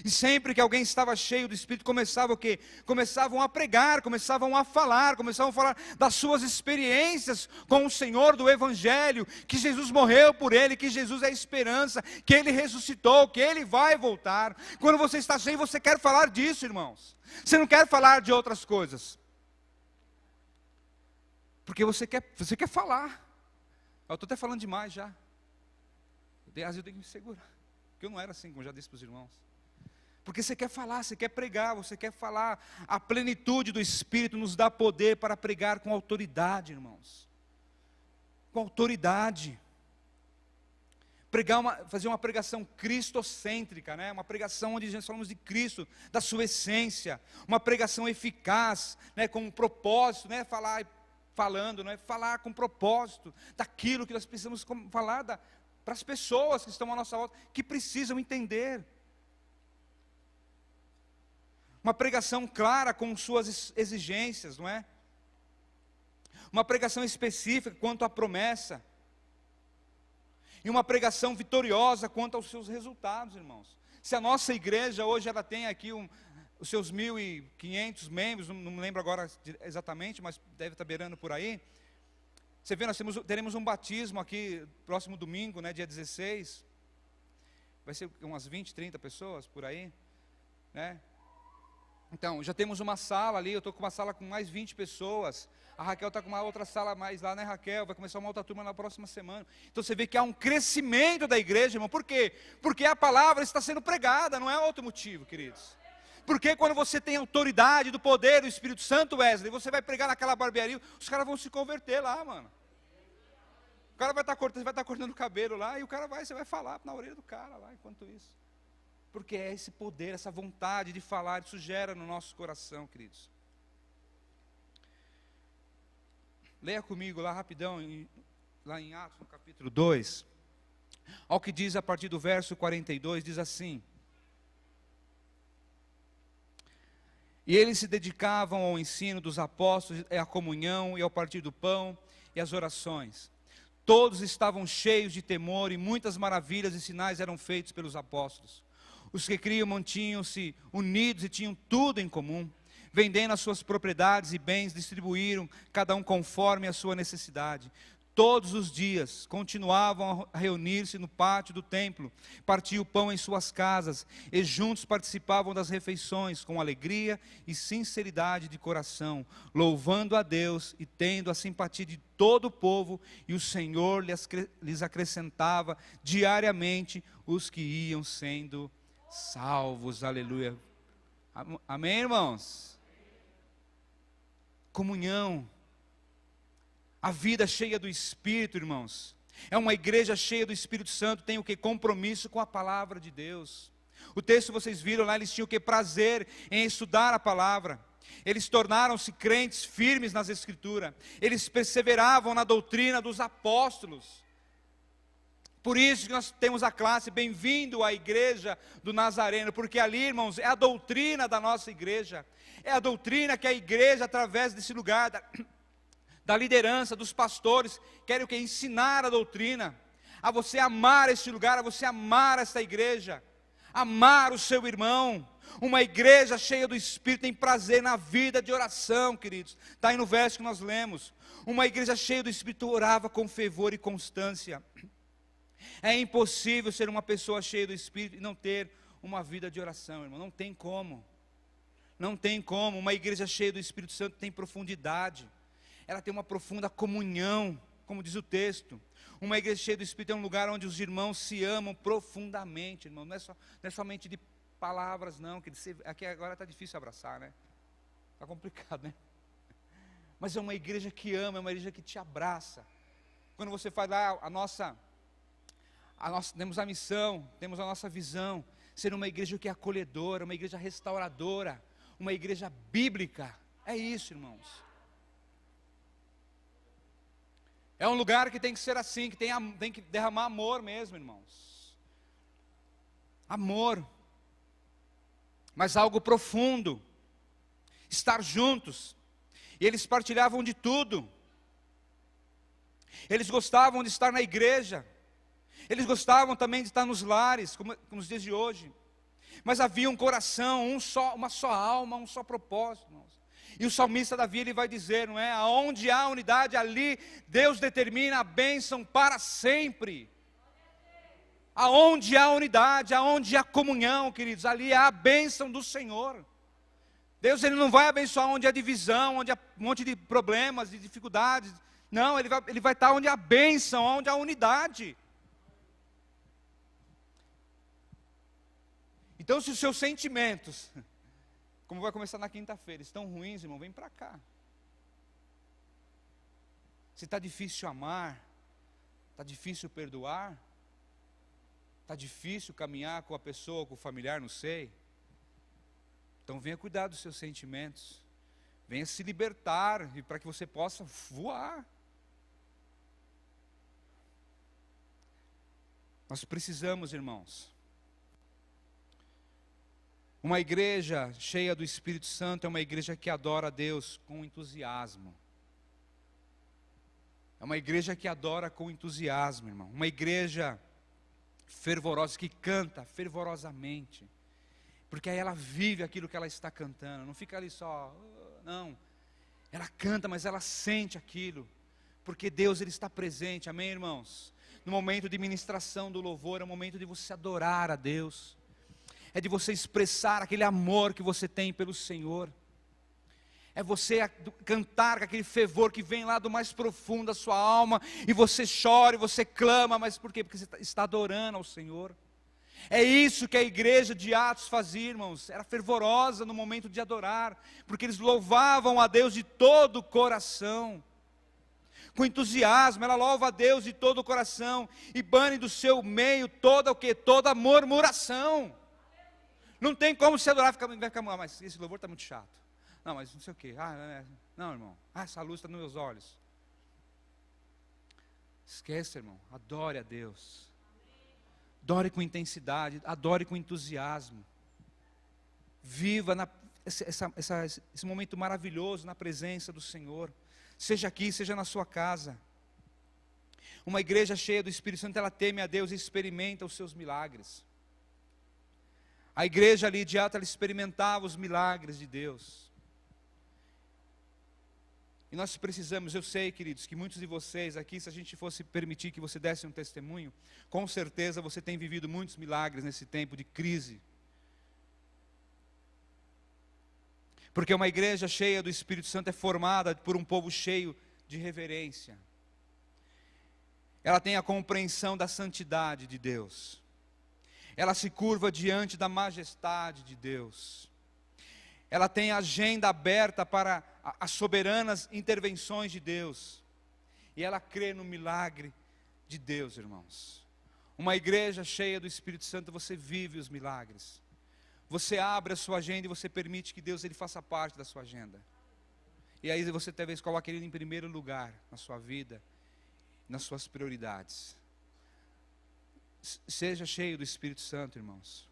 E sempre que alguém estava cheio do Espírito, começava o quê? Começavam a pregar, começavam a falar das suas experiências com o Senhor, do Evangelho, que Jesus morreu por ele, que Jesus é a esperança, que Ele ressuscitou, que Ele vai voltar. Quando você está cheio, você quer falar disso, irmãos. Você não quer falar de outras coisas. Porque você quer falar. Eu estou até falando demais já. Às vezes eu tenho que me segurar. Porque eu não era assim, como já disse para os irmãos. Porque você quer falar, você quer pregar, você quer falar. A plenitude do Espírito nos dá poder para pregar com autoridade, irmãos. Com autoridade. Fazer uma pregação cristocêntrica, uma pregação onde nós falamos de Cristo, da sua essência. Uma pregação eficaz, com um propósito, falar com propósito daquilo que nós precisamos falar para as pessoas que estão à nossa volta, que precisam entender. Uma pregação clara com suas exigências, não é? Uma pregação específica quanto à promessa. E uma pregação vitoriosa quanto aos seus resultados, irmãos. Se a nossa igreja hoje ela tem aqui os seus 1.500 membros, não me lembro agora exatamente, mas deve estar beirando por aí. Você vê, nós teremos um batismo aqui, próximo domingo, dia 16. Vai ser umas 20, 30 pessoas por aí, Então, já temos uma sala ali, eu estou com uma sala com mais 20 pessoas. A Raquel está com uma outra sala mais lá, Raquel? Vai começar uma outra turma na próxima semana. Então você vê que há um crescimento da igreja, irmão. Por quê? Porque a palavra está sendo pregada, não é outro motivo, queridos. Porque quando você tem autoridade do poder do Espírito Santo, Wesley, você vai pregar naquela barbearia, os caras vão se converter lá, mano. O cara vai estar cortando o cabelo lá, e você vai falar na orelha do cara lá, enquanto isso. Porque é esse poder, essa vontade de falar, isso gera no nosso coração, queridos. Leia comigo lá rapidão, lá em Atos, no capítulo 2. Olha o que diz a partir do verso 42, diz assim. E eles se dedicavam ao ensino dos apóstolos, à comunhão e ao partir do pão e às orações. Todos estavam cheios de temor e muitas maravilhas e sinais eram feitos pelos apóstolos. Os que criam mantinham-se unidos e tinham tudo em comum. Vendendo as suas propriedades e bens, distribuíram, cada um conforme a sua necessidade. Todos os dias continuavam a reunir-se no pátio do templo, partiam o pão em suas casas e juntos participavam das refeições com alegria e sinceridade de coração, louvando a Deus e tendo a simpatia de todo o povo, e o Senhor lhes acrescentava diariamente os que iam sendo salvos. Aleluia. Amém, irmãos? Comunhão. A vida cheia do Espírito, irmãos, é uma igreja cheia do Espírito Santo, tem o que? Compromisso com a palavra de Deus. O texto vocês viram lá, eles tinham o que? Prazer em estudar a palavra. Eles tornaram-se crentes firmes nas Escrituras. Eles perseveravam na doutrina dos apóstolos. Por isso que nós temos a classe Bem-vindo à Igreja do Nazareno, porque ali, irmãos, é a doutrina da nossa igreja. É a doutrina que a igreja, através desse lugar da liderança, dos pastores, querem o que? Ensinar a doutrina, a você amar este lugar, a você amar esta igreja, amar o seu irmão. Uma igreja cheia do Espírito tem prazer na vida de oração, queridos. Está aí no verso que nós lemos. Uma igreja cheia do Espírito orava com fervor e constância. É impossível ser uma pessoa cheia do Espírito e não ter uma vida de oração, irmão. Não tem como. Não tem como. Uma igreja cheia do Espírito Santo tem profundidade. Ela tem uma profunda comunhão, como diz o texto. Uma igreja cheia do Espírito é um lugar onde os irmãos se amam profundamente, irmão. Não é somente de palavras, não. Que aqui agora está difícil abraçar, né? Está complicado, né? Mas é uma igreja que ama, é uma igreja que te abraça. Quando você faz lá temos a missão, temos a nossa visão, ser uma igreja que é acolhedora, uma igreja restauradora, uma igreja bíblica. É isso, irmãos. É um lugar que tem que ser assim, que tem que derramar amor mesmo, irmãos. Amor. Mas algo profundo. Estar juntos. E eles partilhavam de tudo. Eles gostavam de estar na igreja. Eles gostavam também de estar nos lares, como nos dias de hoje. Mas havia um coração, uma só alma, um só propósito, irmãos. E o salmista Davi, ele vai dizer, não é? Aonde há unidade, ali Deus determina a bênção para sempre. Aonde há unidade, aonde há comunhão, queridos, ali há a bênção do Senhor. Deus, ele não vai abençoar onde há divisão, onde há um monte de problemas e dificuldades. Não, ele vai estar onde há bênção, onde há unidade. Então, se os seus sentimentos, como vai começar na quinta-feira, estão ruins, irmão, vem para cá. Se está difícil amar, está difícil perdoar, está difícil caminhar com a pessoa, com o familiar, não sei. Então venha cuidar dos seus sentimentos, venha se libertar, para que você possa voar. Nós precisamos, irmãos. Uma igreja cheia do Espírito Santo é uma igreja que adora a Deus com entusiasmo. É uma igreja que adora com entusiasmo, irmão. Uma igreja fervorosa, que canta fervorosamente. Porque aí ela vive aquilo que ela está cantando. Não fica ali só, não. Ela canta, mas ela sente aquilo. Porque Deus, ele está presente, amém, irmãos? No momento de ministração do louvor, é o momento de você adorar a Deus. É de você expressar aquele amor que você tem pelo Senhor. É você cantar com aquele fervor que vem lá do mais profundo da sua alma, e você chora, e você clama, mas por quê? Porque você está adorando ao Senhor. É isso que a igreja de Atos fazia, irmãos. Era fervorosa no momento de adorar, porque eles louvavam a Deus de todo o coração. Com entusiasmo, ela louva a Deus de todo o coração, e bane do seu meio toda o quê? Toda murmuração. Não tem como se adorar, mas esse louvor está muito chato. Não, mas não sei o quê. Não, irmão. Essa luz está nos meus olhos. Esqueça, irmão. Adore a Deus. Adore com intensidade. Adore com entusiasmo. Viva esse momento maravilhoso na presença do Senhor. Seja aqui, seja na sua casa. Uma igreja cheia do Espírito Santo, ela teme a Deus e experimenta os seus milagres. A igreja ali de Atos, ela experimentava os milagres de Deus. E nós precisamos, eu sei, queridos, que muitos de vocês aqui, se a gente fosse permitir que você desse um testemunho, com certeza você tem vivido muitos milagres nesse tempo de crise. Porque uma igreja cheia do Espírito Santo é formada por um povo cheio de reverência. Ela tem a compreensão da santidade de Deus. Ela se curva diante da majestade de Deus. Ela tem a agenda aberta para as soberanas intervenções de Deus. E ela crê no milagre de Deus, irmãos. Uma igreja cheia do Espírito Santo, você vive os milagres. Você abre a sua agenda e você permite que Deus ele faça parte da sua agenda. E aí você talvez coloque Ele em primeiro lugar na sua vida, nas suas prioridades. Seja cheio do Espírito Santo, irmãos.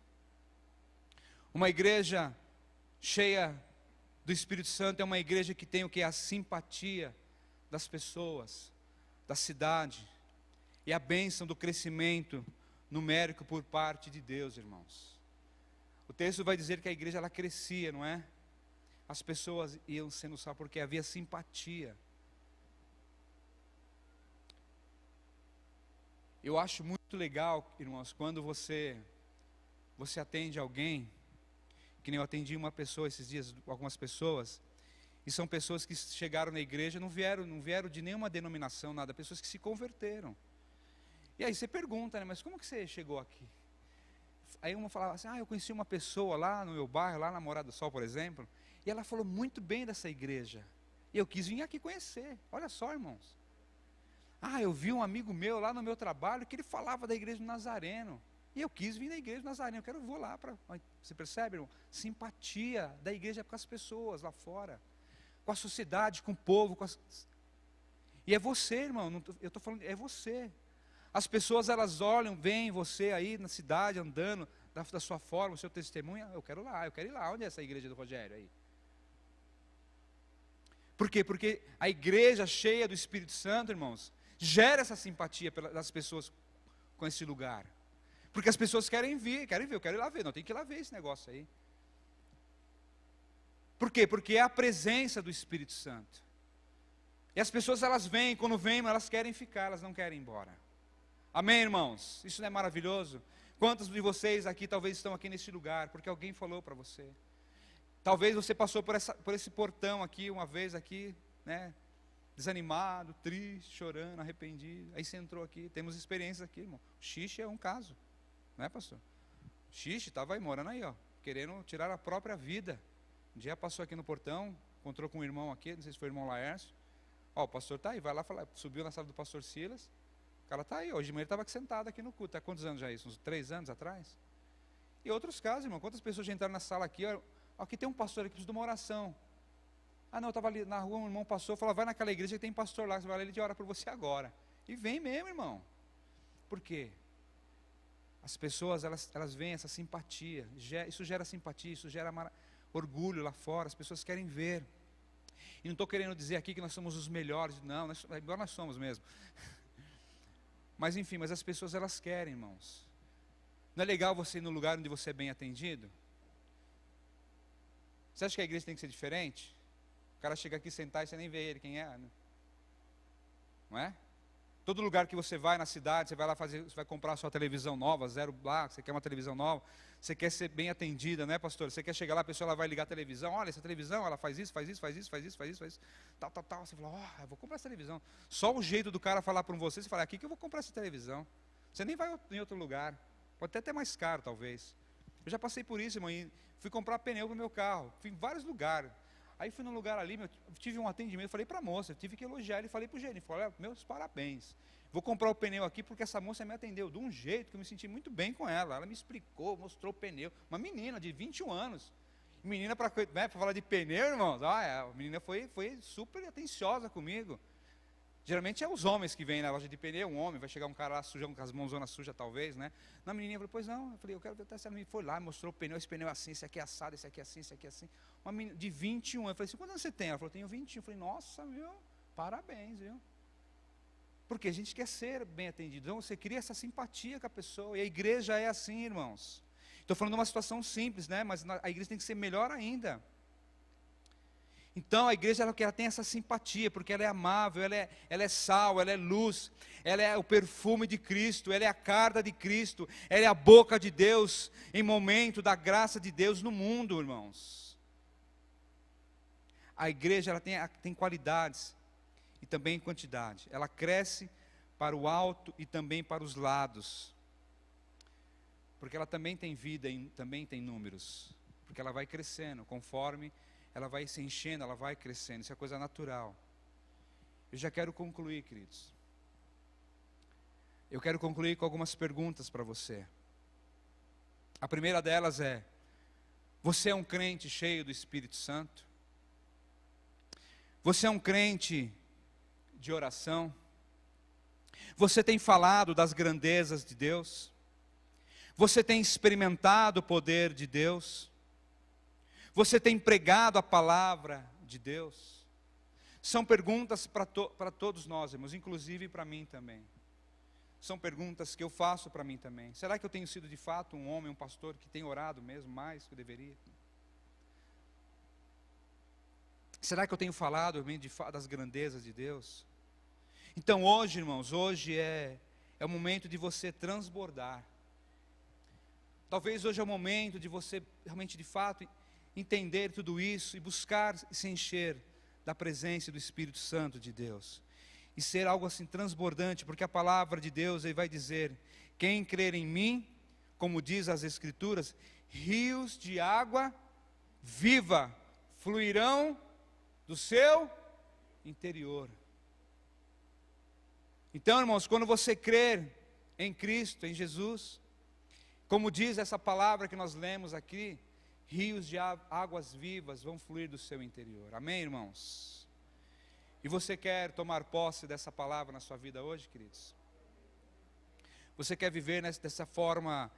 Uma igreja cheia do Espírito Santo é uma igreja que tem o que? A simpatia das pessoas, da cidade, e a bênção do crescimento numérico por parte de Deus, irmãos. O texto vai dizer que a igreja ela crescia, não é? As pessoas iam sendo salvas porque havia simpatia. Eu acho muito legal, irmãos, quando você atende alguém, que nem eu atendi uma pessoa esses dias, algumas pessoas, e são pessoas que chegaram na igreja, não vieram de nenhuma denominação, nada, pessoas que se converteram. E aí você pergunta, né, mas como que você chegou aqui? Aí uma falava assim, eu conheci uma pessoa lá no meu bairro, lá na Morada do Sol, por exemplo, e ela falou muito bem dessa igreja, e eu quis vir aqui conhecer. Olha só, irmãos. Eu vi um amigo meu lá no meu trabalho, que ele falava da igreja do Nazareno, e eu quis vir na igreja do Nazareno, vou lá, você percebe, irmão? Simpatia da igreja com as pessoas lá fora, com a sociedade, com o povo, e é você, irmão, eu estou falando, é você. As pessoas elas olham, veem você aí na cidade, andando, da sua forma, o seu testemunho, eu quero ir lá, onde é essa igreja do Rogério aí? Por quê? Porque a igreja cheia do Espírito Santo, irmãos, gera essa simpatia das pessoas com esse lugar. Porque as pessoas querem ver, eu quero ir lá ver, não tem que ir lá ver esse negócio aí. Por quê? Porque é a presença do Espírito Santo. E as pessoas elas vêm, quando vêm, elas querem ficar, elas não querem ir embora. Amém, irmãos? Isso não é maravilhoso? Quantos de vocês aqui talvez estão aqui nesse lugar, porque alguém falou para você? Talvez você passou por esse portão aqui, uma vez aqui, né? Desanimado, triste, chorando, arrependido. Aí você entrou aqui, temos experiências aqui, irmão. Xixi é um caso, não é, pastor? Xixi estava aí, morando aí, querendo tirar a própria vida. Um dia passou aqui no portão, encontrou com um irmão aqui, não sei se foi o irmão Laércio. O pastor está aí, vai lá falar. Subiu na sala do pastor Silas, o cara está aí, hoje de manhã ele estava sentado aqui no culto. Há quantos anos já isso? Uns 3 anos atrás? E outros casos, irmão, quantas pessoas já entraram na sala aqui, aqui tem um pastor aqui, precisa de uma oração. Não, eu estava ali na rua, um irmão passou, falou, vai naquela igreja que tem pastor lá, você vai lá, ele ora por você agora. E vem mesmo, irmão. Por quê? As pessoas, elas veem essa simpatia, isso gera simpatia, isso gera orgulho lá fora, as pessoas querem ver. E não estou querendo dizer aqui que nós somos os melhores, não, igual nós somos mesmo. Mas enfim, mas as pessoas elas querem, irmãos. Não é legal você ir no lugar onde você é bem atendido? Você acha que a igreja tem que ser diferente? O cara chega aqui sentar e você nem vê ele, quem é, né? Não é? Todo lugar que você vai na cidade, você vai lá você vai comprar a sua televisão nova, zero lá, você quer uma televisão nova, você quer ser bem atendida, né, pastor? Você quer chegar lá, a pessoa ela vai ligar a televisão, olha, essa televisão, ela faz isso, tal. Você fala, eu vou comprar essa televisão. Só o jeito do cara falar para você fala, aqui que eu vou comprar essa televisão. Você nem vai em outro lugar, pode até ter mais caro, talvez. Eu já passei por isso, irmão, e fui comprar pneu para o meu carro, fui em vários lugares. Aí fui num lugar ali, tive um atendimento, falei para a moça, eu tive que elogiar ele, falei para o gerente, falei, meus parabéns, vou comprar o pneu aqui porque essa moça me atendeu de um jeito que eu me senti muito bem com ela me explicou, mostrou o pneu, uma menina de 21 anos, menina para falar de pneu, irmãos, a menina foi super atenciosa comigo. Geralmente é os homens que vêm na loja de pneu, um homem, vai chegar um cara lá sujão com as mãos sujas talvez, né? Na menininha falou, pois não, eu falei, eu quero ver essa menina, foi lá, mostrou o pneu, esse pneu é assim, esse aqui é assado, esse aqui é assim, esse aqui é assim. Uma menina de 21, eu falei assim, quantos anos você tem? Ela falou, tenho 21, eu falei, nossa, parabéns, viu? Porque a gente quer ser bem atendido, então você cria essa simpatia com a pessoa, e a igreja é assim, irmãos. Estou falando de uma situação simples, né? Mas a igreja tem que ser melhor ainda. Então a igreja ela tem essa simpatia, porque ela é amável, ela é sal, ela é luz, ela é o perfume de Cristo, ela é a carta de Cristo, ela é a boca de Deus, em momento da graça de Deus no mundo, irmãos. A igreja ela tem qualidades e também quantidade, ela cresce para o alto e também para os lados, porque ela também tem vida e também tem números, porque ela vai crescendo conforme ela vai se enchendo, ela vai crescendo, isso é coisa natural. Eu já quero concluir, queridos. Eu quero concluir com algumas perguntas para você. A primeira delas é: você é um crente cheio do Espírito Santo? Você é um crente de oração? Você tem falado das grandezas de Deus? Você tem experimentado o poder de Deus? Você tem pregado a palavra de Deus? São perguntas para todos nós, irmãos, inclusive para mim também. São perguntas que eu faço para mim também. Será que eu tenho sido de fato um homem, um pastor que tem orado mesmo mais do que eu deveria? Será que eu tenho falado das grandezas de Deus? Então hoje, irmãos, hoje é o momento de você transbordar. Talvez hoje é o momento de você realmente de fato entender tudo isso e buscar se encher da presença do Espírito Santo de Deus. E ser algo assim transbordante, porque a palavra de Deus aí vai dizer: quem crer em mim, como diz as Escrituras, rios de água viva fluirão do seu interior. Então, irmãos, quando você crer em Cristo, em Jesus, como diz essa palavra que nós lemos aqui, rios de águas vivas vão fluir do seu interior. Amém, irmãos? E você quer tomar posse dessa palavra na sua vida hoje, queridos? Você quer viver dessa forma,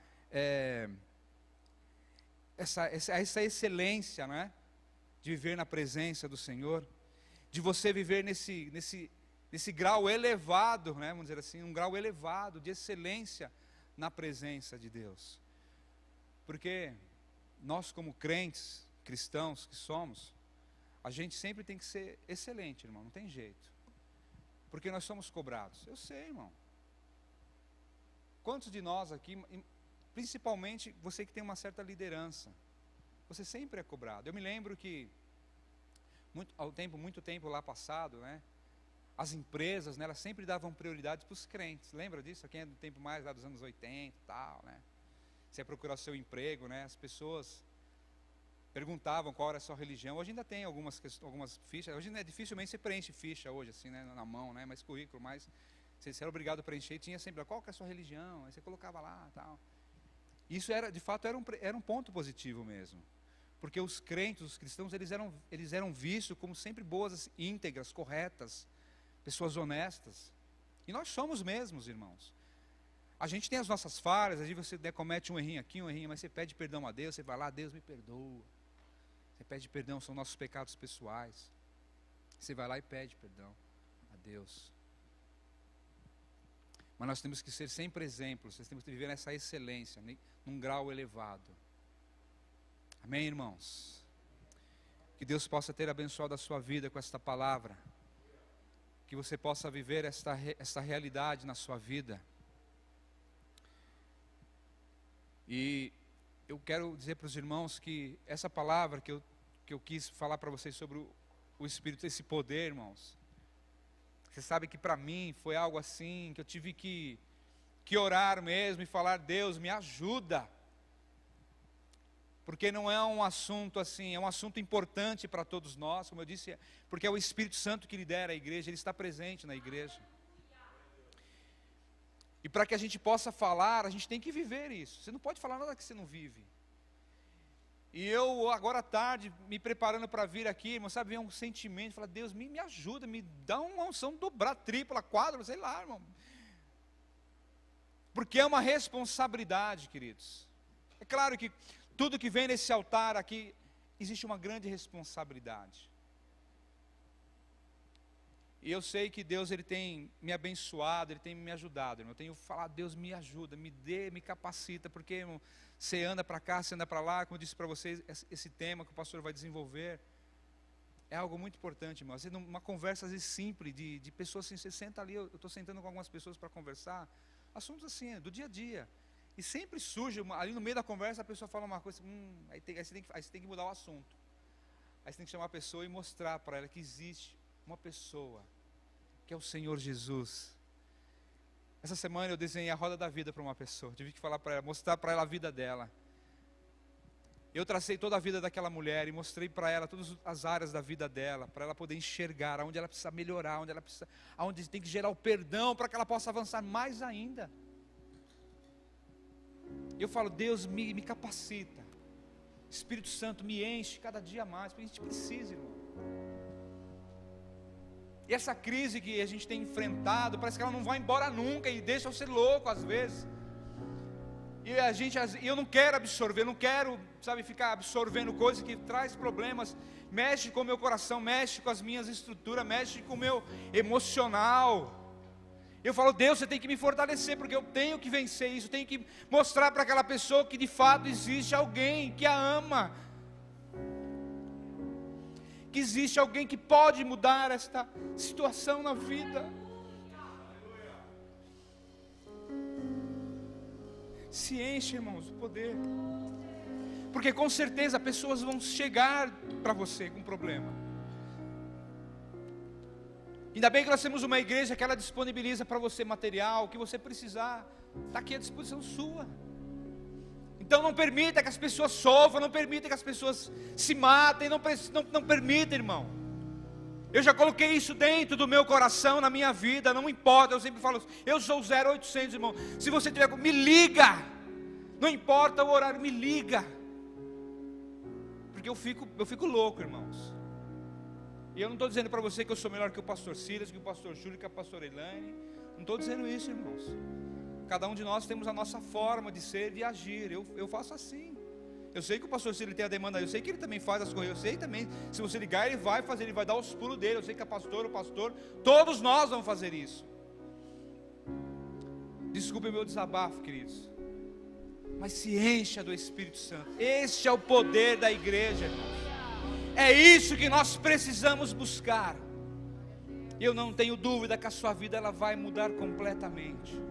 essa excelência, não é? De viver na presença do Senhor, de você viver nesse grau elevado, né? Vamos dizer assim, um grau elevado de excelência na presença de Deus. Porque nós, como crentes, cristãos que somos, a gente sempre tem que ser excelente, irmão, não tem jeito. Porque nós somos cobrados. Eu sei, irmão. Quantos de nós aqui, principalmente você que tem uma certa liderança, você sempre é cobrado. Eu me lembro que, muito tempo lá passado, né, as empresas, né, elas sempre davam prioridade para os crentes. Lembra disso? Quem é do tempo mais lá dos anos 80 e tal, né? Você ia procurar o seu emprego, né? As pessoas perguntavam qual era a sua religião. Hoje ainda tem algumas fichas. Hoje dificilmente você preenche ficha hoje, assim, né, na mão, né? Mas currículo, mas você era obrigado a preencher. Tinha sempre qual que é a sua religião. Aí você colocava lá, tal. Isso de fato era um ponto positivo mesmo, porque os crentes, os cristãos, eles eram vistos como sempre boas, íntegras, corretas, pessoas honestas. E nós somos mesmos, irmãos. A gente tem as nossas falhas, às vezes você comete um errinho aqui, um errinho, mas você pede perdão a Deus, você vai lá, Deus me perdoa. Você pede perdão, são nossos pecados pessoais. Você vai lá e pede perdão a Deus. Mas nós temos que ser sempre exemplos, nós temos que viver nessa excelência, num grau elevado. Amém, irmãos? Que Deus possa ter abençoado a sua vida com esta palavra. Que você possa viver esta realidade na sua vida. E eu quero dizer para os irmãos que essa palavra que eu quis falar para vocês sobre o Espírito, esse poder, irmãos. Você sabe que para mim foi algo assim, que eu tive que orar mesmo e falar: Deus, me ajuda. Porque não é um assunto assim, é um assunto importante para todos nós, como eu disse, porque é o Espírito Santo que lidera a igreja, Ele está presente na igreja. E para que a gente possa falar, a gente tem que viver isso. Você não pode falar nada que você não vive. E eu, agora à tarde, me preparando para vir aqui, irmão, sabe, vem um sentimento, falar: Deus, me ajuda, me dá uma unção dobrar, tripla, quádrupla, sei lá, irmão. Porque é uma responsabilidade, queridos. É claro que tudo que vem nesse altar aqui, existe uma grande responsabilidade. E eu sei que Deus, Ele tem me abençoado, Ele tem me ajudado, irmão. Eu tenho falado: Deus, me ajuda, me capacita, porque, irmão, você anda para cá, você anda para lá, como eu disse para vocês, esse tema que o pastor vai desenvolver, é algo muito importante, irmão. Às vezes, uma conversa às vezes simples, de pessoas assim, você senta ali, eu estou sentando com algumas pessoas para conversar, assuntos assim, do dia a dia. E sempre surge, ali no meio da conversa, a pessoa fala uma coisa, aí você tem que mudar o assunto. Aí você tem que chamar a pessoa e mostrar para ela que existe uma pessoa, que é o Senhor Jesus. Essa semana eu desenhei a roda da vida para uma pessoa, tive que falar para ela, mostrar para ela a vida dela. Eu tracei toda a vida daquela mulher e mostrei para ela todas as áreas da vida dela, para ela poder enxergar aonde ela precisa melhorar, aonde tem que gerar o perdão para que ela possa avançar mais ainda. Eu falo, Deus me capacita, Espírito Santo me enche cada dia mais, porque a gente precisa, irmão. E essa crise que a gente tem enfrentado, parece que ela não vai embora nunca e deixa eu ser louco às vezes. E eu não quero absorver, não quero, ficar absorvendo coisas que traz problemas, mexe com o meu coração, mexe com as minhas estruturas, mexe com o meu emocional. Eu falo, Deus, você tem que me fortalecer, porque eu tenho que vencer isso, eu tenho que mostrar para aquela pessoa que de fato existe alguém que a ama, que existe alguém que pode mudar esta situação na vida. Se enche, irmãos, do poder, porque com certeza pessoas vão chegar para você com problema. Ainda bem que nós temos uma igreja que ela disponibiliza para você material, o que você precisar, está aqui à disposição sua. Então não permita que as pessoas sofram, não permita que as pessoas se matem, não permita, irmão. Eu já coloquei isso dentro do meu coração, na minha vida, não importa, eu sempre falo, eu sou 0800, irmão, se você tiver, me liga, não importa o horário, me liga, porque eu fico louco, irmãos. E eu não estou dizendo para você que eu sou melhor que o pastor Silas, que o pastor Júlio, que a pastora Elaine, não estou dizendo isso, irmãos. Cada um de nós temos a nossa forma de ser e de agir, eu faço assim. Eu sei que o pastor Silas tem a demanda, eu sei que ele também faz as coisas, eu sei também, se você ligar ele vai fazer, ele vai dar os pulos dele, eu sei que a pastora, o pastor, todos nós vamos fazer isso. Desculpe o meu desabafo, queridos, mas se encha do Espírito Santo. Este é o poder da igreja, irmãos. É isso que nós precisamos buscar. Eu não tenho dúvida que a sua vida ela vai mudar completamente,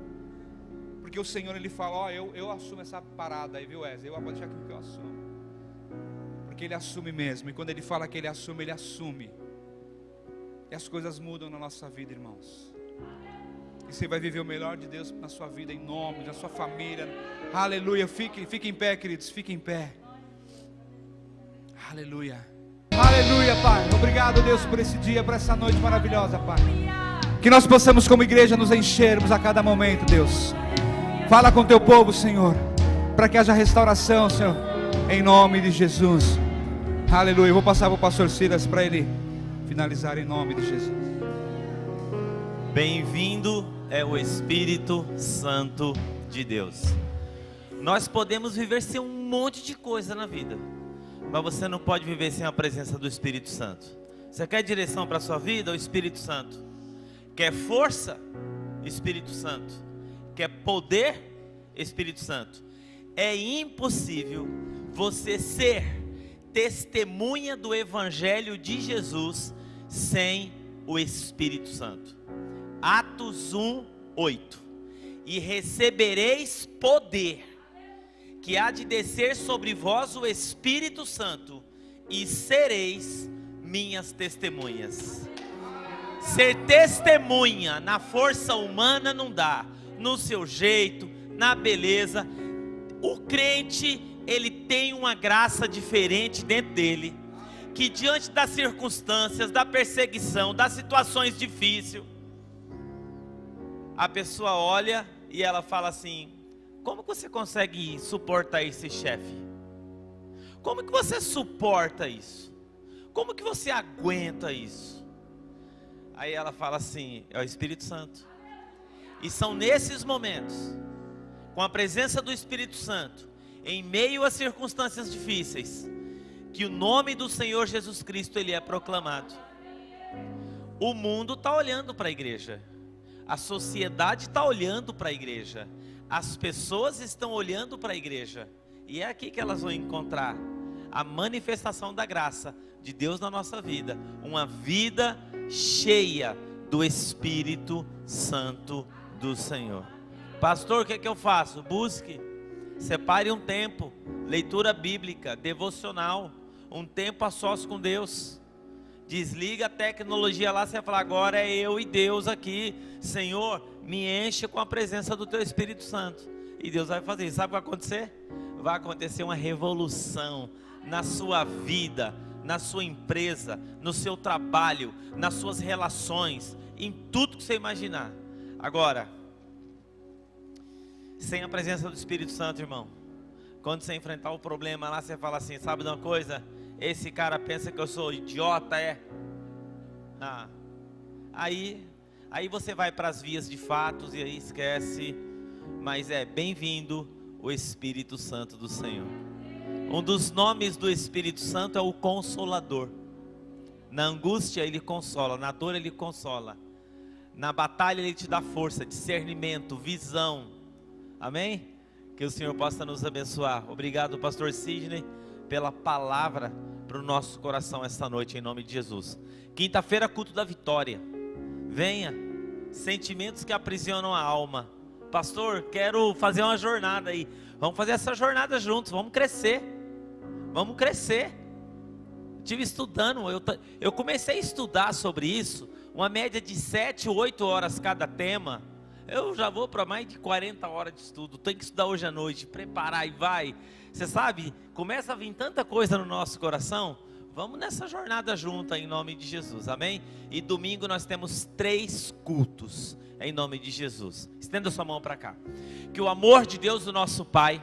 porque o Senhor ele fala, eu assumo essa parada aí, viu, Wesley? Eu vou deixar aquilo que eu assumo, porque Ele assume mesmo. E quando Ele fala que Ele assume, e as coisas mudam na nossa vida, irmãos. E você vai viver o melhor de Deus na sua vida, em nome da sua família. Aleluia. Fique em pé, queridos, fique em pé. Aleluia. Aleluia, Pai. Obrigado, Deus, por esse dia, por essa noite maravilhosa, Pai. Que nós possamos como igreja nos enchermos a cada momento, Deus. Fala com teu povo, Senhor, para que haja restauração, Senhor, em nome de Jesus. Aleluia. Eu vou passar para o pastor Silas para ele finalizar em nome de Jesus. Bem-vindo é o Espírito Santo de Deus. Nós podemos viver sem um monte de coisa na vida, mas você não pode viver sem a presença do Espírito Santo. Você quer direção para a sua vida? O Espírito Santo. Quer força? Espírito Santo. Quer poder? Espírito Santo. É impossível você ser testemunha do Evangelho de Jesus sem o Espírito Santo. Atos 1:8. E recebereis poder, que há de descer sobre vós o Espírito Santo, e sereis minhas testemunhas. Ser testemunha na força humana não dá, no seu jeito, na beleza. O crente, ele tem uma graça diferente dentro dele, que diante das circunstâncias, da perseguição, das situações difíceis, a pessoa olha e ela fala assim: como que você consegue suportar esse chefe? Como que você suporta isso? Como que você aguenta isso? Aí ela fala assim: é o Espírito Santo. E são nesses momentos, com a presença do Espírito Santo, em meio às circunstâncias difíceis, que o nome do Senhor Jesus Cristo ele é proclamado. O mundo está olhando para a igreja, a sociedade está olhando para a igreja, as pessoas estão olhando para a igreja, e é aqui que elas vão encontrar a manifestação da graça de Deus na nossa vida, uma vida cheia do Espírito Santo do Senhor. Pastor, o que é que eu faço? Busque, separe um tempo, leitura bíblica, devocional, um tempo a sós com Deus. Desliga a tecnologia lá, você vai falar, agora é eu e Deus aqui. Senhor, me enche com a presença do teu Espírito Santo. E Deus vai fazer isso. Sabe o que vai acontecer? Vai acontecer uma revolução na sua vida, na sua empresa, no seu trabalho, nas suas relações, em tudo que você imaginar. Agora, sem a presença do Espírito Santo, irmão, quando você enfrentar o problema lá, você fala assim, sabe de uma coisa? Esse cara pensa que eu sou idiota, é? Aí você vai para as vias de fatos e aí esquece. Mas é bem-vindo o Espírito Santo do Senhor. Um dos nomes do Espírito Santo é o Consolador. Na angústia ele consola, na dor ele consola, na batalha ele te dá força, discernimento, visão. Amém? Que o Senhor possa nos abençoar. Obrigado, pastor Sidney, pela palavra para o nosso coração esta noite, em nome de Jesus. Quinta-feira, culto da vitória. Venha. Sentimentos que aprisionam a alma. Pastor, quero fazer uma jornada aí. Vamos fazer essa jornada juntos, vamos crescer. Vamos crescer. Estive estudando, eu comecei a estudar sobre isso, uma média de 7, 8 horas cada tema. Eu já vou para mais de 40 horas de estudo. Tenho que estudar hoje à noite, preparar e vai. Você sabe, começa a vir tanta coisa no nosso coração. Vamos nessa jornada junta em nome de Jesus, amém? E domingo nós temos 3 cultos em nome de Jesus. Estenda sua mão para cá. Que o amor de Deus, do nosso Pai,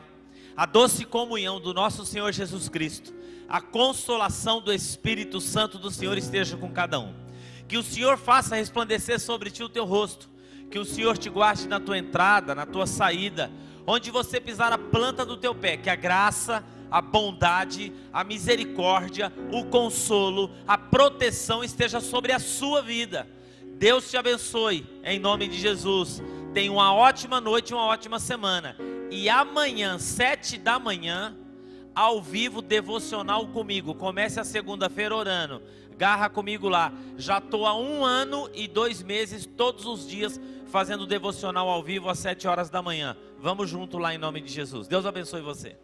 a doce comunhão do nosso Senhor Jesus Cristo, a consolação do Espírito Santo do Senhor esteja com cada um. Que o Senhor faça resplandecer sobre ti o teu rosto. Que o Senhor te guarde na tua entrada, na tua saída, onde você pisar a planta do teu pé. Que a graça, a bondade, a misericórdia, o consolo, a proteção esteja sobre a sua vida. Deus te abençoe, em nome de Jesus. Tenha uma ótima noite, uma ótima semana. E amanhã, 7 da manhã, ao vivo, devocional comigo. Comece a segunda-feira orando. Garra comigo lá. Já estou há 1 ano e 2 meses, todos os dias, fazendo devocional ao vivo às 7 horas da manhã. Vamos junto lá em nome de Jesus. Deus abençoe você.